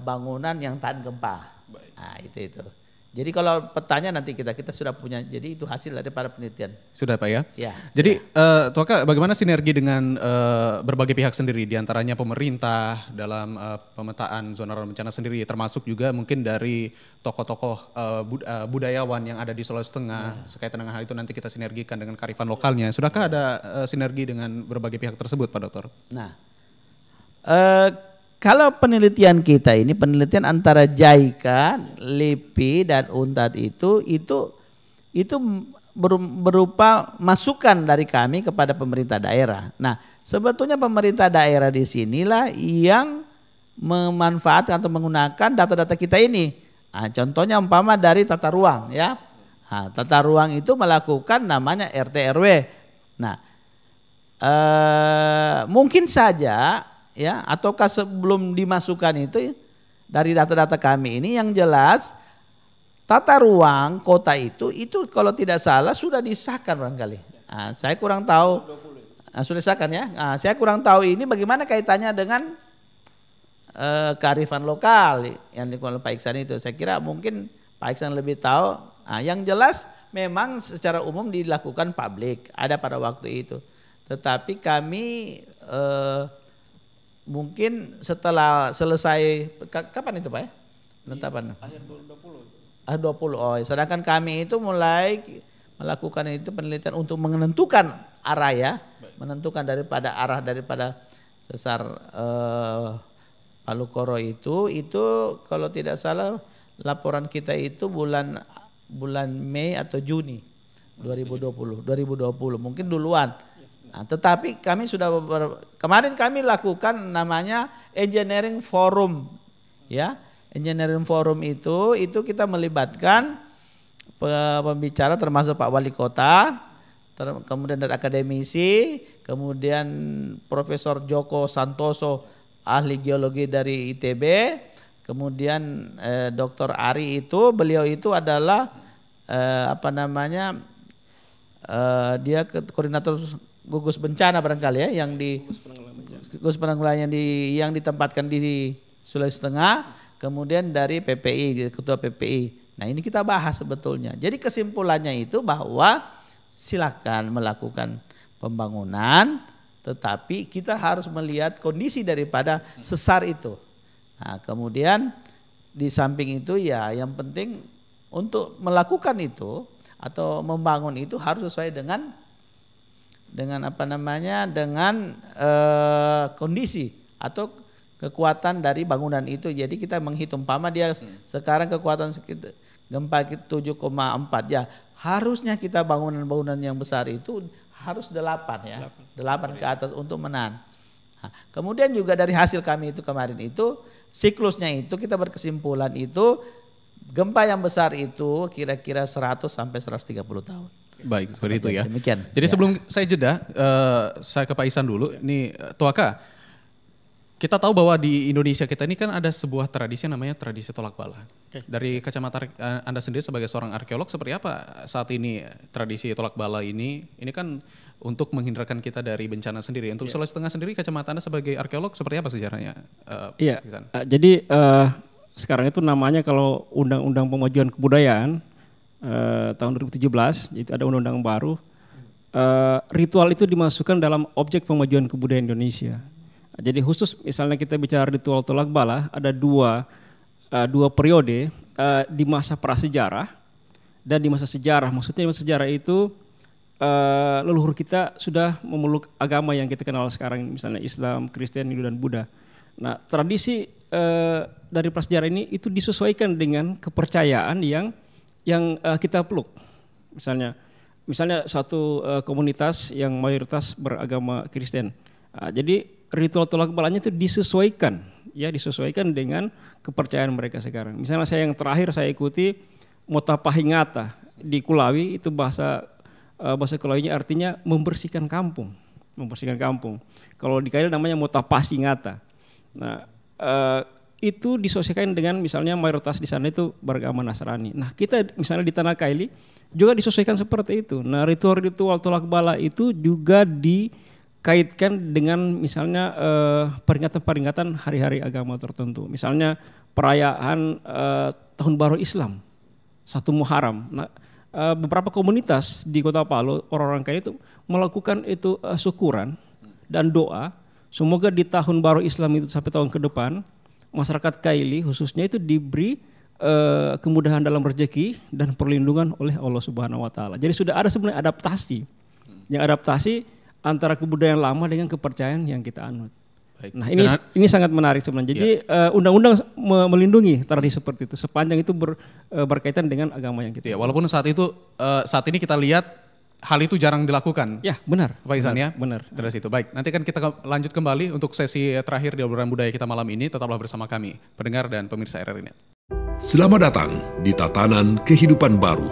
[SPEAKER 3] bangunan yang tahan gempa.
[SPEAKER 2] Baik.
[SPEAKER 3] Nah, itu. Jadi kalau petanya nanti kita sudah punya. Jadi itu hasil daripada penelitian.
[SPEAKER 2] Sudah Pak ya?
[SPEAKER 3] Ya.
[SPEAKER 2] Jadi Tuaka bagaimana sinergi dengan berbagai pihak sendiri, diantaranya pemerintah dalam pemetaan zona rawan bencana sendiri, termasuk juga mungkin dari tokoh-tokoh budayawan yang ada di Sulawesi Tengah, sekaitan dengan hal itu nanti kita sinergikan dengan kearifan lokalnya. Sudahkah ada sinergi dengan berbagai pihak tersebut Pak Dokter?
[SPEAKER 3] Nah, kalau penelitian kita ini penelitian antara JICA, LIPI dan UNTAD itu berupa masukan dari kami kepada pemerintah daerah. Nah, sebetulnya pemerintah daerah di sinilah yang memanfaatkan atau menggunakan data-data kita ini. Nah, contohnya umpama dari tata ruang ya. Nah, tata ruang itu melakukan namanya RT RW. Nah, mungkin saja ya, ataukah sebelum dimasukkan itu dari data-data kami ini yang jelas tata ruang kota itu kalau tidak salah sudah disahkan barangkali. Nah, saya kurang tahu sudah disahkan ya. Nah, saya kurang tahu ini bagaimana kaitannya dengan kearifan lokal yang dikelola Pak Iksan itu. Saya kira mungkin Pak Iksan lebih tahu. Nah, yang jelas memang secara umum dilakukan publik ada pada waktu itu. Tetapi kami mungkin setelah selesai, kapan itu Pak ya? Penetapan? Akhir 20. Oh, sedangkan kami itu mulai melakukan itu penelitian untuk menentukan arah ya. Menentukan arah daripada sesar Palu Koro itu kalau tidak salah laporan kita itu bulan Mei atau Juni 2020 mungkin duluan. Nah, tetapi kami sudah kemarin kami lakukan namanya engineering forum ya. Engineering forum itu kita melibatkan pembicara termasuk Pak Wali Kota, kemudian dari akademisi, kemudian Profesor Joko Santoso ahli geologi dari ITB, kemudian Dr. Ari beliau itu adalah dia koordinator gugus bencana barangkali ya yang di gugus penanggulangan yang ditempatkan di Sulawesi Tengah, kemudian dari PPI, ketua PPI. Nah, ini kita bahas sebetulnya. Jadi kesimpulannya itu bahwa silakan melakukan pembangunan, tetapi kita harus melihat kondisi daripada sesar itu. Nah, kemudian di samping itu ya yang penting untuk melakukan itu atau membangun itu harus sesuai dengan kondisi atau kekuatan dari bangunan itu. Jadi kita menghitung dia sekarang kekuatan gempa 7,4 ya. Harusnya kita bangunan-bangunan yang besar itu harus 8 ya. 8 ke atas untuk menahan. Nah, kemudian juga dari hasil kami itu kemarin itu siklusnya itu kita berkesimpulan itu gempa yang besar itu kira-kira 100 sampai 130 tahun.
[SPEAKER 2] Baik, seperti itu ya.
[SPEAKER 3] Demikian.
[SPEAKER 2] Jadi sebelum saya jeda, saya ke Pak Ihsan dulu. Ini Tuaka, kita tahu bahwa di Indonesia kita ini kan ada sebuah tradisi namanya tradisi tolak bala. Dari kacamata Anda sendiri sebagai seorang arkeolog, seperti apa saat ini tradisi tolak bala ini? Ini kan untuk menghindarkan kita dari bencana sendiri. Untuk Sulawesi Tengah sendiri, kacamata Anda sebagai arkeolog seperti apa sejarahnya?
[SPEAKER 4] Iya, jadi sekarang itu namanya kalau Undang-Undang Pemajuan Kebudayaan tahun 2017, itu ada undang-undang baru. Ritual itu dimasukkan dalam objek pemajuan kebudayaan Indonesia. Jadi khusus misalnya kita bicara ritual tolak bala, ada dua periode di masa prasejarah dan di masa sejarah. Maksudnya di masa sejarah itu leluhur kita sudah memeluk agama yang kita kenal sekarang, misalnya Islam, Kristen, Hindu dan Buddha. Nah, tradisi dari prasejarah ini itu disesuaikan dengan kepercayaan yang kita peluk. Misalnya satu komunitas yang mayoritas beragama Kristen. Jadi ritual tolak balanya itu disesuaikan dengan kepercayaan mereka sekarang. Misalnya saya yang terakhir saya ikuti Motapahingata di Kulawi, itu bahasa Kulawinya artinya membersihkan kampung. Kalau di Kail namanya Motapasingata. Nah, itu disesuaikan dengan misalnya mayoritas di sana itu beragama Nasrani. Nah, kita misalnya di Tanah Kaili juga disesuaikan seperti itu. Nah, ritual-ritual tolak bala itu juga dikaitkan dengan misalnya peringatan-peringatan hari-hari agama tertentu. Misalnya perayaan Tahun Baru Islam, 1 Muharram. Nah, beberapa komunitas di Kota Palu, orang-orang Kaili itu melakukan itu syukuran dan doa. Semoga di Tahun Baru Islam itu sampai tahun ke depan masyarakat Kaili khususnya itu diberi kemudahan dalam rezeki dan perlindungan oleh Allah Subhanahu wa taala. Jadi sudah ada sebenarnya adaptasi. Yang adaptasi antara kebudayaan lama dengan kepercayaan yang kita anut.
[SPEAKER 2] Baik.
[SPEAKER 4] Nah, ini sangat menarik sebenarnya. Jadi undang-undang melindungi tradisi seperti itu sepanjang itu berkaitan dengan agama yang kita.
[SPEAKER 2] Ya, walaupun saat ini kita lihat hal itu jarang dilakukan.
[SPEAKER 4] Ya, benar.
[SPEAKER 2] Pak Ihsan ya?
[SPEAKER 4] Benar.
[SPEAKER 2] Dari situ. Baik, nanti kan kita lanjut kembali untuk sesi terakhir di obrolan budaya kita malam ini. Tetaplah bersama kami, pendengar dan pemirsa RRI Net.
[SPEAKER 7] Selamat datang di Tatanan Kehidupan Baru.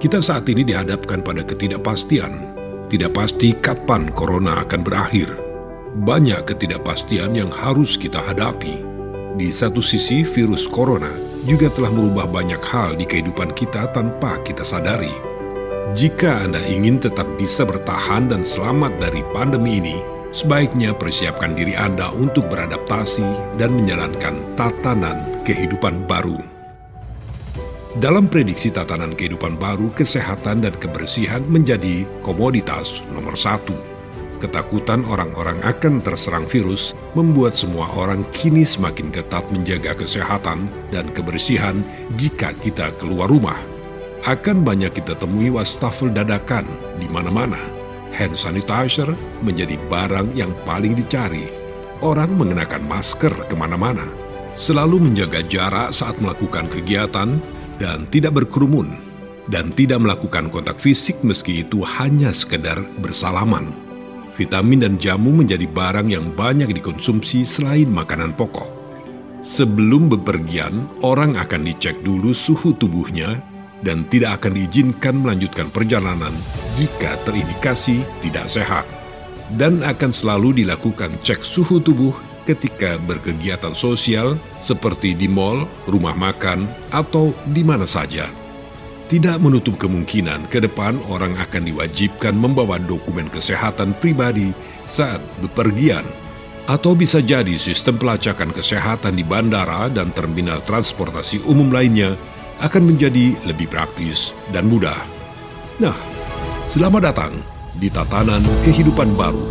[SPEAKER 7] Kita saat ini dihadapkan pada ketidakpastian. Tidak pasti kapan corona akan berakhir. Banyak ketidakpastian yang harus kita hadapi. Di satu sisi, virus corona juga telah merubah banyak hal di kehidupan kita tanpa kita sadari. Jika Anda ingin tetap bisa bertahan dan selamat dari pandemi ini, sebaiknya persiapkan diri Anda untuk beradaptasi dan menjalankan tatanan kehidupan baru. Dalam prediksi tatanan kehidupan baru, kesehatan dan kebersihan menjadi komoditas nomor 1. Ketakutan orang-orang akan terserang virus membuat semua orang kini semakin ketat menjaga kesehatan dan kebersihan jika kita keluar rumah. Akan banyak kita temui wastafel dadakan di mana-mana. Hand sanitizer menjadi barang yang paling dicari. Orang mengenakan masker kemana-mana. Selalu menjaga jarak saat melakukan kegiatan dan tidak berkerumun. Dan tidak melakukan kontak fisik meski itu hanya sekedar bersalaman. Vitamin dan jamu menjadi barang yang banyak dikonsumsi selain makanan pokok. Sebelum bepergian, orang akan dicek dulu suhu tubuhnya dan tidak akan diizinkan melanjutkan perjalanan jika terindikasi tidak sehat. Dan akan selalu dilakukan cek suhu tubuh ketika berkegiatan sosial seperti di mal, rumah makan, atau di mana saja. Tidak menutup kemungkinan ke depan orang akan diwajibkan membawa dokumen kesehatan pribadi saat bepergian. Atau bisa jadi sistem pelacakan kesehatan di bandara dan terminal transportasi umum lainnya akan menjadi lebih praktis dan mudah. Nah, selamat datang di Tatanan Kehidupan Baru.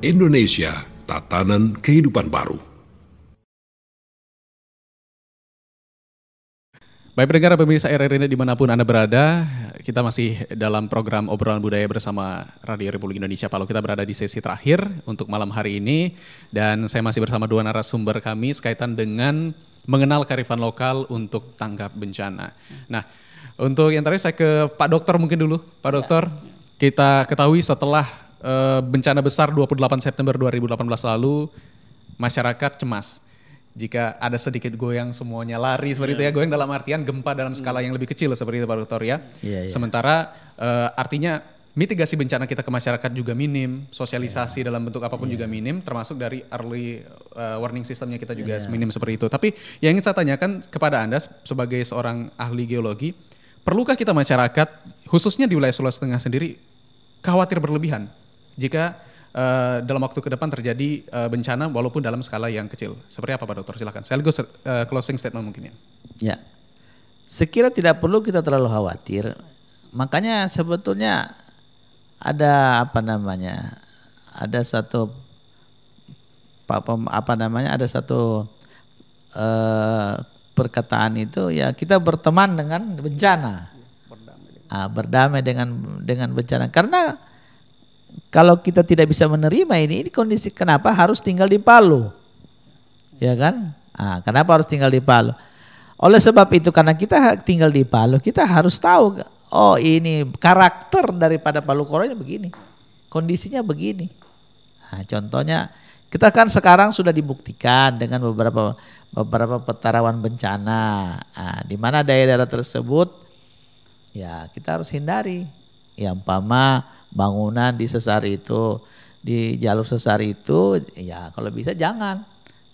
[SPEAKER 7] #Indonesia Tatanan Kehidupan Baru.
[SPEAKER 2] Baik pendengar pemirsa RRI Net dimanapun Anda berada, kita masih dalam program obrolan budaya bersama Radio Republik Indonesia Palu. Kita berada di sesi terakhir untuk malam hari ini dan saya masih bersama dua narasumber kami sekaitan dengan mengenal kearifan lokal untuk tanggap bencana. Nah, untuk yang terakhir saya ke Pak Dokter mungkin dulu. Pak Dokter, kita ketahui setelah bencana besar 28 September 2018 lalu, masyarakat cemas. Jika ada sedikit goyang semuanya lari seperti itu ya, goyang dalam artian gempa dalam skala yang lebih kecil seperti itu Pak Dokter ya. Sementara artinya mitigasi bencana kita ke masyarakat juga minim, sosialisasi dalam bentuk apapun juga minim, termasuk dari early warning systemnya kita juga minim seperti itu. Tapi yang ingin saya tanyakan kepada Anda sebagai seorang ahli geologi, perlukah kita masyarakat, khususnya di wilayah Sulawesi Tengah sendiri, khawatir berlebihan jika dalam waktu ke depan terjadi bencana walaupun dalam skala yang kecil? Seperti apa Pak Dokter? Silakan. Sekaligus closing statement mungkin ya.
[SPEAKER 3] Ya, sekira tidak perlu kita terlalu khawatir. Makanya sebetulnya ada ada satu perkataan itu ya, kita berteman dengan bencana. berdamai dengan bencana. Karena kalau kita tidak bisa menerima ini kondisi, kenapa harus tinggal di Palu, ya kan? Kenapa harus tinggal di Palu? Oleh sebab itu, karena kita tinggal di Palu, kita harus tahu, oh ini karakter daripada Palu Koronya begini, kondisinya begini. Contohnya, kita kan sekarang sudah dibuktikan dengan beberapa petarawan bencana, di mana daerah tersebut ya kita harus hindari. Ya umpama bangunan di sesar itu, di jalur sesar itu, ya kalau bisa jangan.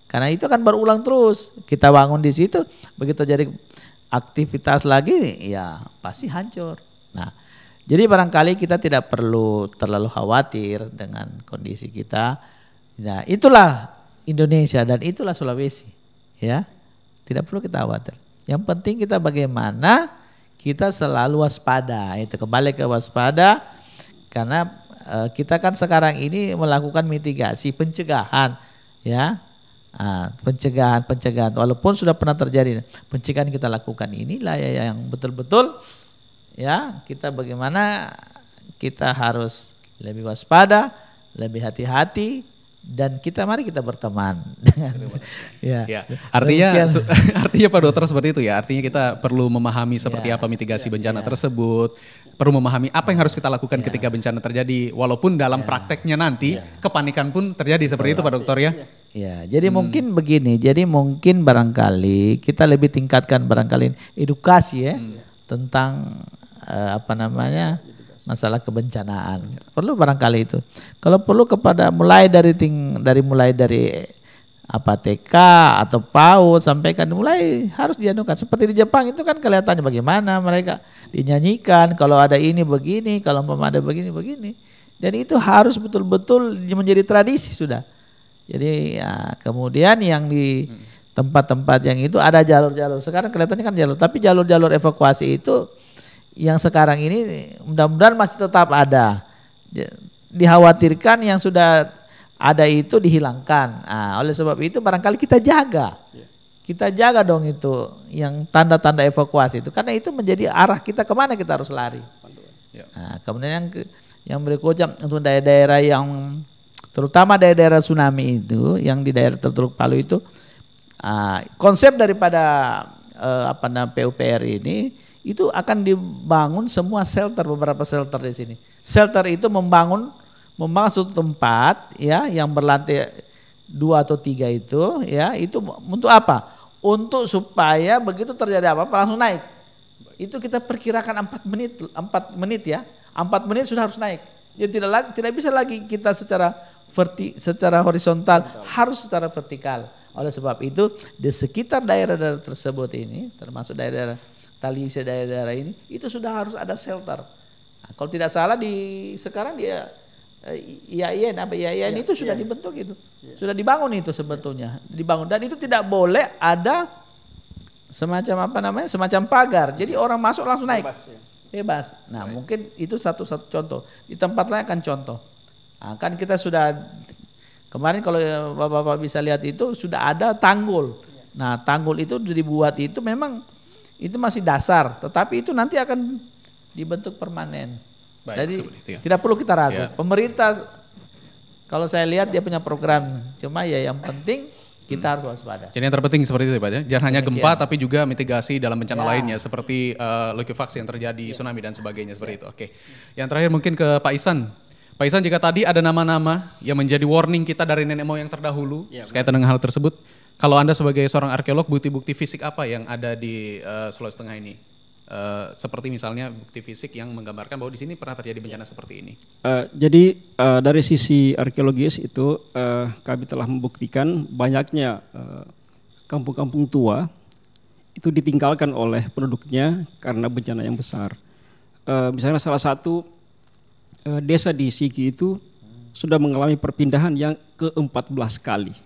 [SPEAKER 3] Karena itu kan berulang terus. Kita bangun di situ, begitu jadi aktivitas lagi, ya pasti hancur. Nah, jadi barangkali kita tidak perlu terlalu khawatir dengan kondisi kita. Nah, itulah Indonesia dan itulah Sulawesi, ya. Tidak perlu kita khawatir. Yang penting kita bagaimana kita selalu waspada. Itu kembali ke waspada, karena kita kan sekarang ini melakukan mitigasi, pencegahan, ya. Pencegahan walaupun sudah pernah terjadi, pencegahan kita lakukan inilah ya yang betul-betul ya kita bagaimana kita harus lebih waspada, lebih hati-hati, dan mari kita berteman dengan
[SPEAKER 2] ya. Artinya Pak Dokter seperti itu ya. Artinya kita perlu memahami seperti apa mitigasi bencana tersebut, perlu memahami apa yang harus kita lakukan ketika bencana terjadi, walaupun dalam prakteknya nanti kepanikan pun terjadi seperti itu Pak Dokter ya.
[SPEAKER 3] Ya, jadi mungkin begini, jadi mungkin barangkali kita lebih tingkatkan barangkali edukasi ya tentang masalah kebencanaan. Perlu barangkali itu. Kalau perlu kepada mulai dari TK atau PAUD sampaikan mulai harus dianukan. Seperti di Jepang itu kan kelihatannya bagaimana mereka dinyanyikan, kalau ada ini begini, kalau ada begini. Dan itu harus betul-betul menjadi tradisi sudah. Jadi ya, kemudian yang di tempat-tempat yang itu ada jalur-jalur. Sekarang kelihatannya kan jalur, tapi jalur-jalur evakuasi itu yang sekarang ini mudah-mudahan masih tetap ada. Dikhawatirkan yang sudah ada itu dihilangkan. Oleh sebab itu barangkali kita jaga. Kita jaga dong itu yang tanda-tanda evakuasi itu, karena itu menjadi arah kita kemana kita harus lari. Kemudian yang berikutnya untuk daerah-daerah yang terutama daerah tsunami itu, yang di daerah Teluk Palu itu, konsep daripada PUPR ini itu akan dibangun semua shelter, beberapa shelter di sini. Shelter itu membangun suatu tempat ya yang berlantai 2 atau 3 itu ya, itu untuk apa? Untuk supaya begitu terjadi apa-apa langsung naik. Itu kita perkirakan 4 menit ya. 4 menit sudah harus naik. Jadi tidak bisa lagi kita secara horizontal, harus secara vertikal. Oleh sebab itu di sekitar daerah-daerah tersebut ini, termasuk daerah-daerah Talise, daerah-daerah ini, itu sudah harus ada shelter. Kalau tidak salah sekarang dia IAIN itu sudah dibentuk itu, sudah dibangun itu sebetulnya, dan itu tidak boleh ada semacam pagar. Jadi orang masuk langsung naik, bebas. Nah mungkin itu satu contoh. Di tempat lain kan contoh. Kan kita sudah kemarin kalau Bapak bisa lihat itu sudah ada tanggul. Nah tanggul itu dibuat itu memang itu masih dasar, tetapi itu nanti akan dibentuk permanen. Jadi tidak perlu kita ragu. Pemerintah kalau saya lihat dia punya program, cuma ya yang penting kita harus waspada. Jadi
[SPEAKER 2] yang terpenting seperti itu Pak ya. Jangan hanya gempa tapi juga mitigasi dalam bencana lainnya seperti likuifaksi yang terjadi, tsunami dan sebagainya seperti itu. Oke. Yang terakhir mungkin ke Pak Ihsan. Pak Ihsan, jika tadi ada nama-nama yang menjadi warning kita dari nenek moyang terdahulu berkaitan dengan hal tersebut, kalau Anda sebagai seorang arkeolog, bukti-bukti fisik apa yang ada di Sulawesi Tengah ini? Seperti misalnya bukti fisik yang menggambarkan bahwa di sini pernah terjadi bencana seperti ini.
[SPEAKER 4] Jadi dari sisi arkeologis itu kami telah membuktikan banyaknya kampung-kampung tua itu ditinggalkan oleh penduduknya karena bencana yang besar. Misalnya salah satu desa di Sigi itu sudah mengalami perpindahan yang ke-14 kali.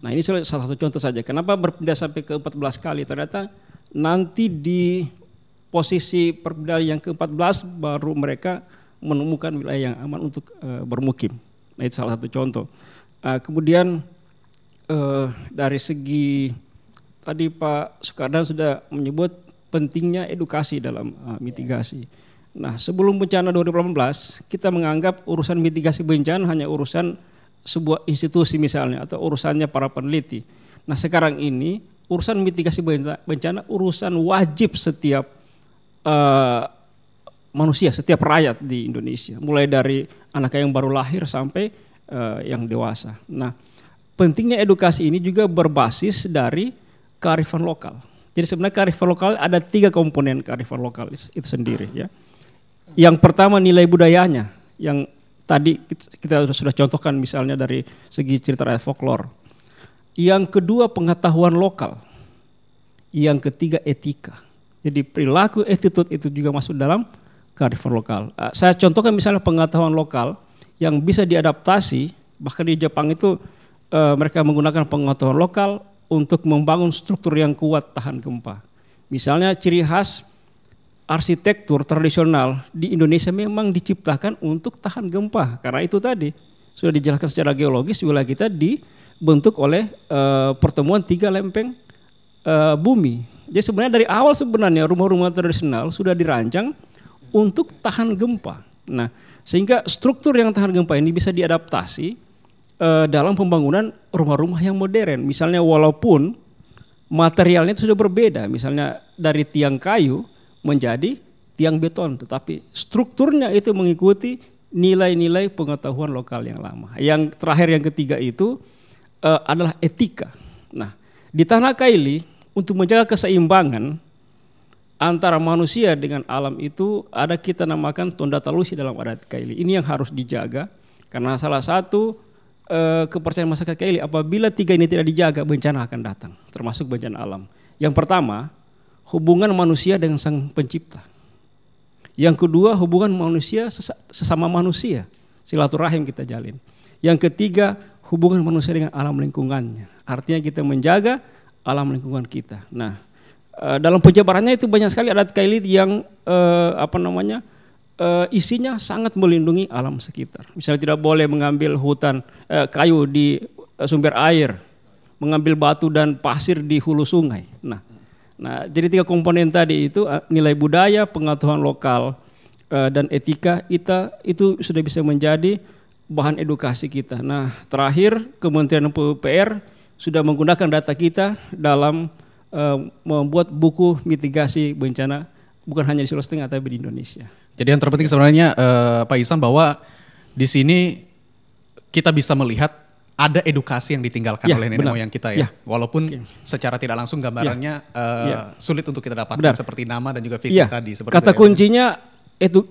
[SPEAKER 4] Nah ini salah satu contoh saja. Kenapa berpindah sampai ke-14 kali? Ternyata nanti di posisi perpindahan yang ke-14 baru mereka menemukan wilayah yang aman untuk bermukim. Nah itu salah satu contoh. Kemudian dari segi tadi Pak Sukardan sudah menyebut pentingnya edukasi dalam mitigasi. Nah, sebelum bencana 2018, kita menganggap urusan mitigasi bencana hanya urusan sebuah institusi misalnya atau urusannya para peneliti. Nah, sekarang ini urusan mitigasi bencana urusan wajib setiap manusia, setiap rakyat di Indonesia, mulai dari anak yang baru lahir sampai yang dewasa. Nah, pentingnya edukasi ini juga berbasis dari kearifan lokal. Jadi sebenarnya kearifan lokal ada 3 komponen kearifan lokal itu sendiri ya. Yang pertama nilai budayanya, yang tadi kita sudah contohkan misalnya dari segi cerita rakyat folklore. Yang kedua pengetahuan lokal. Yang ketiga etika. Jadi perilaku attitude itu juga masuk dalam kearifan lokal. Saya contohkan misalnya pengetahuan lokal yang bisa diadaptasi, bahkan di Jepang itu mereka menggunakan pengetahuan lokal untuk membangun struktur yang kuat tahan gempa. Misalnya ciri khas arsitektur tradisional di Indonesia memang diciptakan untuk tahan gempa. Karena itu tadi sudah dijelaskan secara geologis wilayah kita dibentuk oleh pertemuan 3 lempeng bumi. Jadi sebenarnya dari awal sebenarnya rumah-rumah tradisional sudah dirancang untuk tahan gempa. Nah, sehingga struktur yang tahan gempa ini bisa diadaptasi dalam pembangunan rumah-rumah yang modern. Misalnya walaupun materialnya itu sudah berbeda, misalnya dari tiang kayu menjadi tiang beton, tetapi strukturnya itu mengikuti nilai-nilai pengetahuan lokal yang lama. Yang terakhir yang ketiga itu adalah etika. Nah, di Tanah Kaili untuk menjaga keseimbangan antara manusia dengan alam itu ada kita namakan Tonda Talusi dalam adat Kaili. Ini yang harus dijaga karena salah satu kepercayaan masyarakat Kaili, apabila 3 ini tidak dijaga, bencana akan datang, termasuk bencana alam. Yang pertama, hubungan manusia dengan sang pencipta. Yang kedua, hubungan manusia sesama manusia, silaturahim kita jalin. Yang ketiga, hubungan manusia dengan alam lingkungannya. Artinya kita menjaga alam lingkungan kita. Nah, dalam penjabarannya itu banyak sekali adat Kaili yang isinya sangat melindungi alam sekitar. Misalnya tidak boleh mengambil hutan kayu di sumber air, mengambil batu dan pasir di hulu sungai. Nah, jadi 3 komponen tadi itu nilai budaya, pengetahuan lokal dan etika itu sudah bisa menjadi bahan edukasi kita. Nah, terakhir Kementerian PUPR sudah menggunakan data kita dalam membuat buku mitigasi bencana bukan hanya di Sulawesi Tengah tapi di Indonesia.
[SPEAKER 2] Jadi yang terpenting sebenarnya Pak Ihsan bahwa di sini kita bisa melihat ada edukasi yang ditinggalkan oleh nenek moyang kita ya. Walaupun secara tidak langsung gambarannya sulit untuk kita dapatkan seperti nama dan juga fisik tadi.
[SPEAKER 4] Kata kuncinya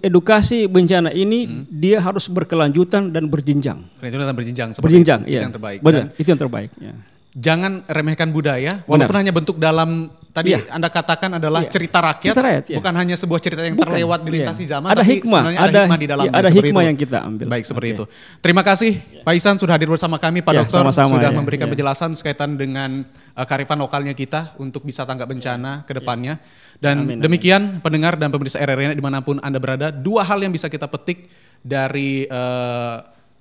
[SPEAKER 4] edukasi bencana ini dia harus berkelanjutan dan berjenjang.
[SPEAKER 2] Berjenjang.
[SPEAKER 4] Berjenjang,
[SPEAKER 2] itu yang terbaik.
[SPEAKER 4] Benar, itu yang terbaik. Ya.
[SPEAKER 2] Jangan remehkan budaya, walaupun hanya bentuk dalam tadi Anda katakan adalah cerita rakyat, bukan hanya sebuah cerita yang terlewat dilintasi zaman,
[SPEAKER 4] ada
[SPEAKER 2] tapi
[SPEAKER 4] hikmah,
[SPEAKER 2] sebenarnya ada hikmah di dalamnya.
[SPEAKER 4] Ada hikmah
[SPEAKER 2] itu.
[SPEAKER 4] Yang kita ambil.
[SPEAKER 2] Baik, seperti itu. Terima kasih Pak Ihsan sudah hadir bersama kami, Pak Dokter sudah memberikan penjelasan sekaitan dengan kearifan lokalnya kita untuk bisa tanggap bencana ke depannya. Dan demikian pendengar dan pemirsa RRI dimanapun Anda berada, 2 hal yang bisa kita petik dari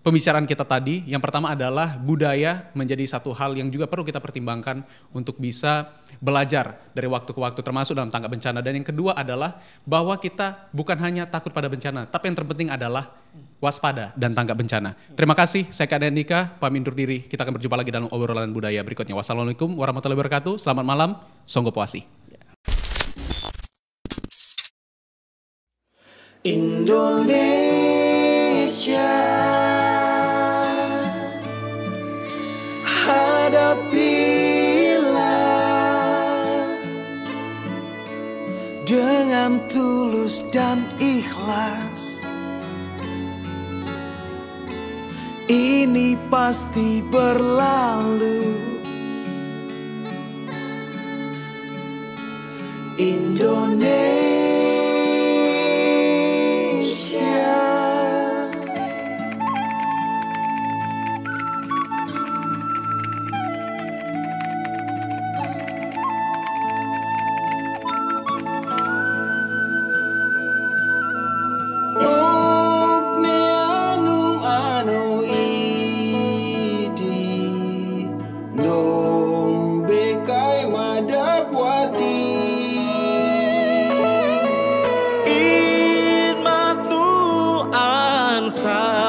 [SPEAKER 2] pembicaraan kita tadi. Yang pertama adalah budaya menjadi satu hal yang juga perlu kita pertimbangkan untuk bisa belajar dari waktu ke waktu termasuk dalam tanggap bencana. Dan yang kedua adalah bahwa kita bukan hanya takut pada bencana, tapi yang terpenting adalah waspada dan tanggap bencana. Terima kasih, saya Kak Andika, pamit undur diri. Kita akan berjumpa lagi dalam obrolan budaya berikutnya. Wassalamualaikum warahmatullahi wabarakatuh. Selamat malam, Songgo Puasi.
[SPEAKER 8] Indonesia, hadapilah dengan tulus dan ikhlas. Ini pasti berlalu. Indonesia. Nombekai Madapwati
[SPEAKER 9] bangsa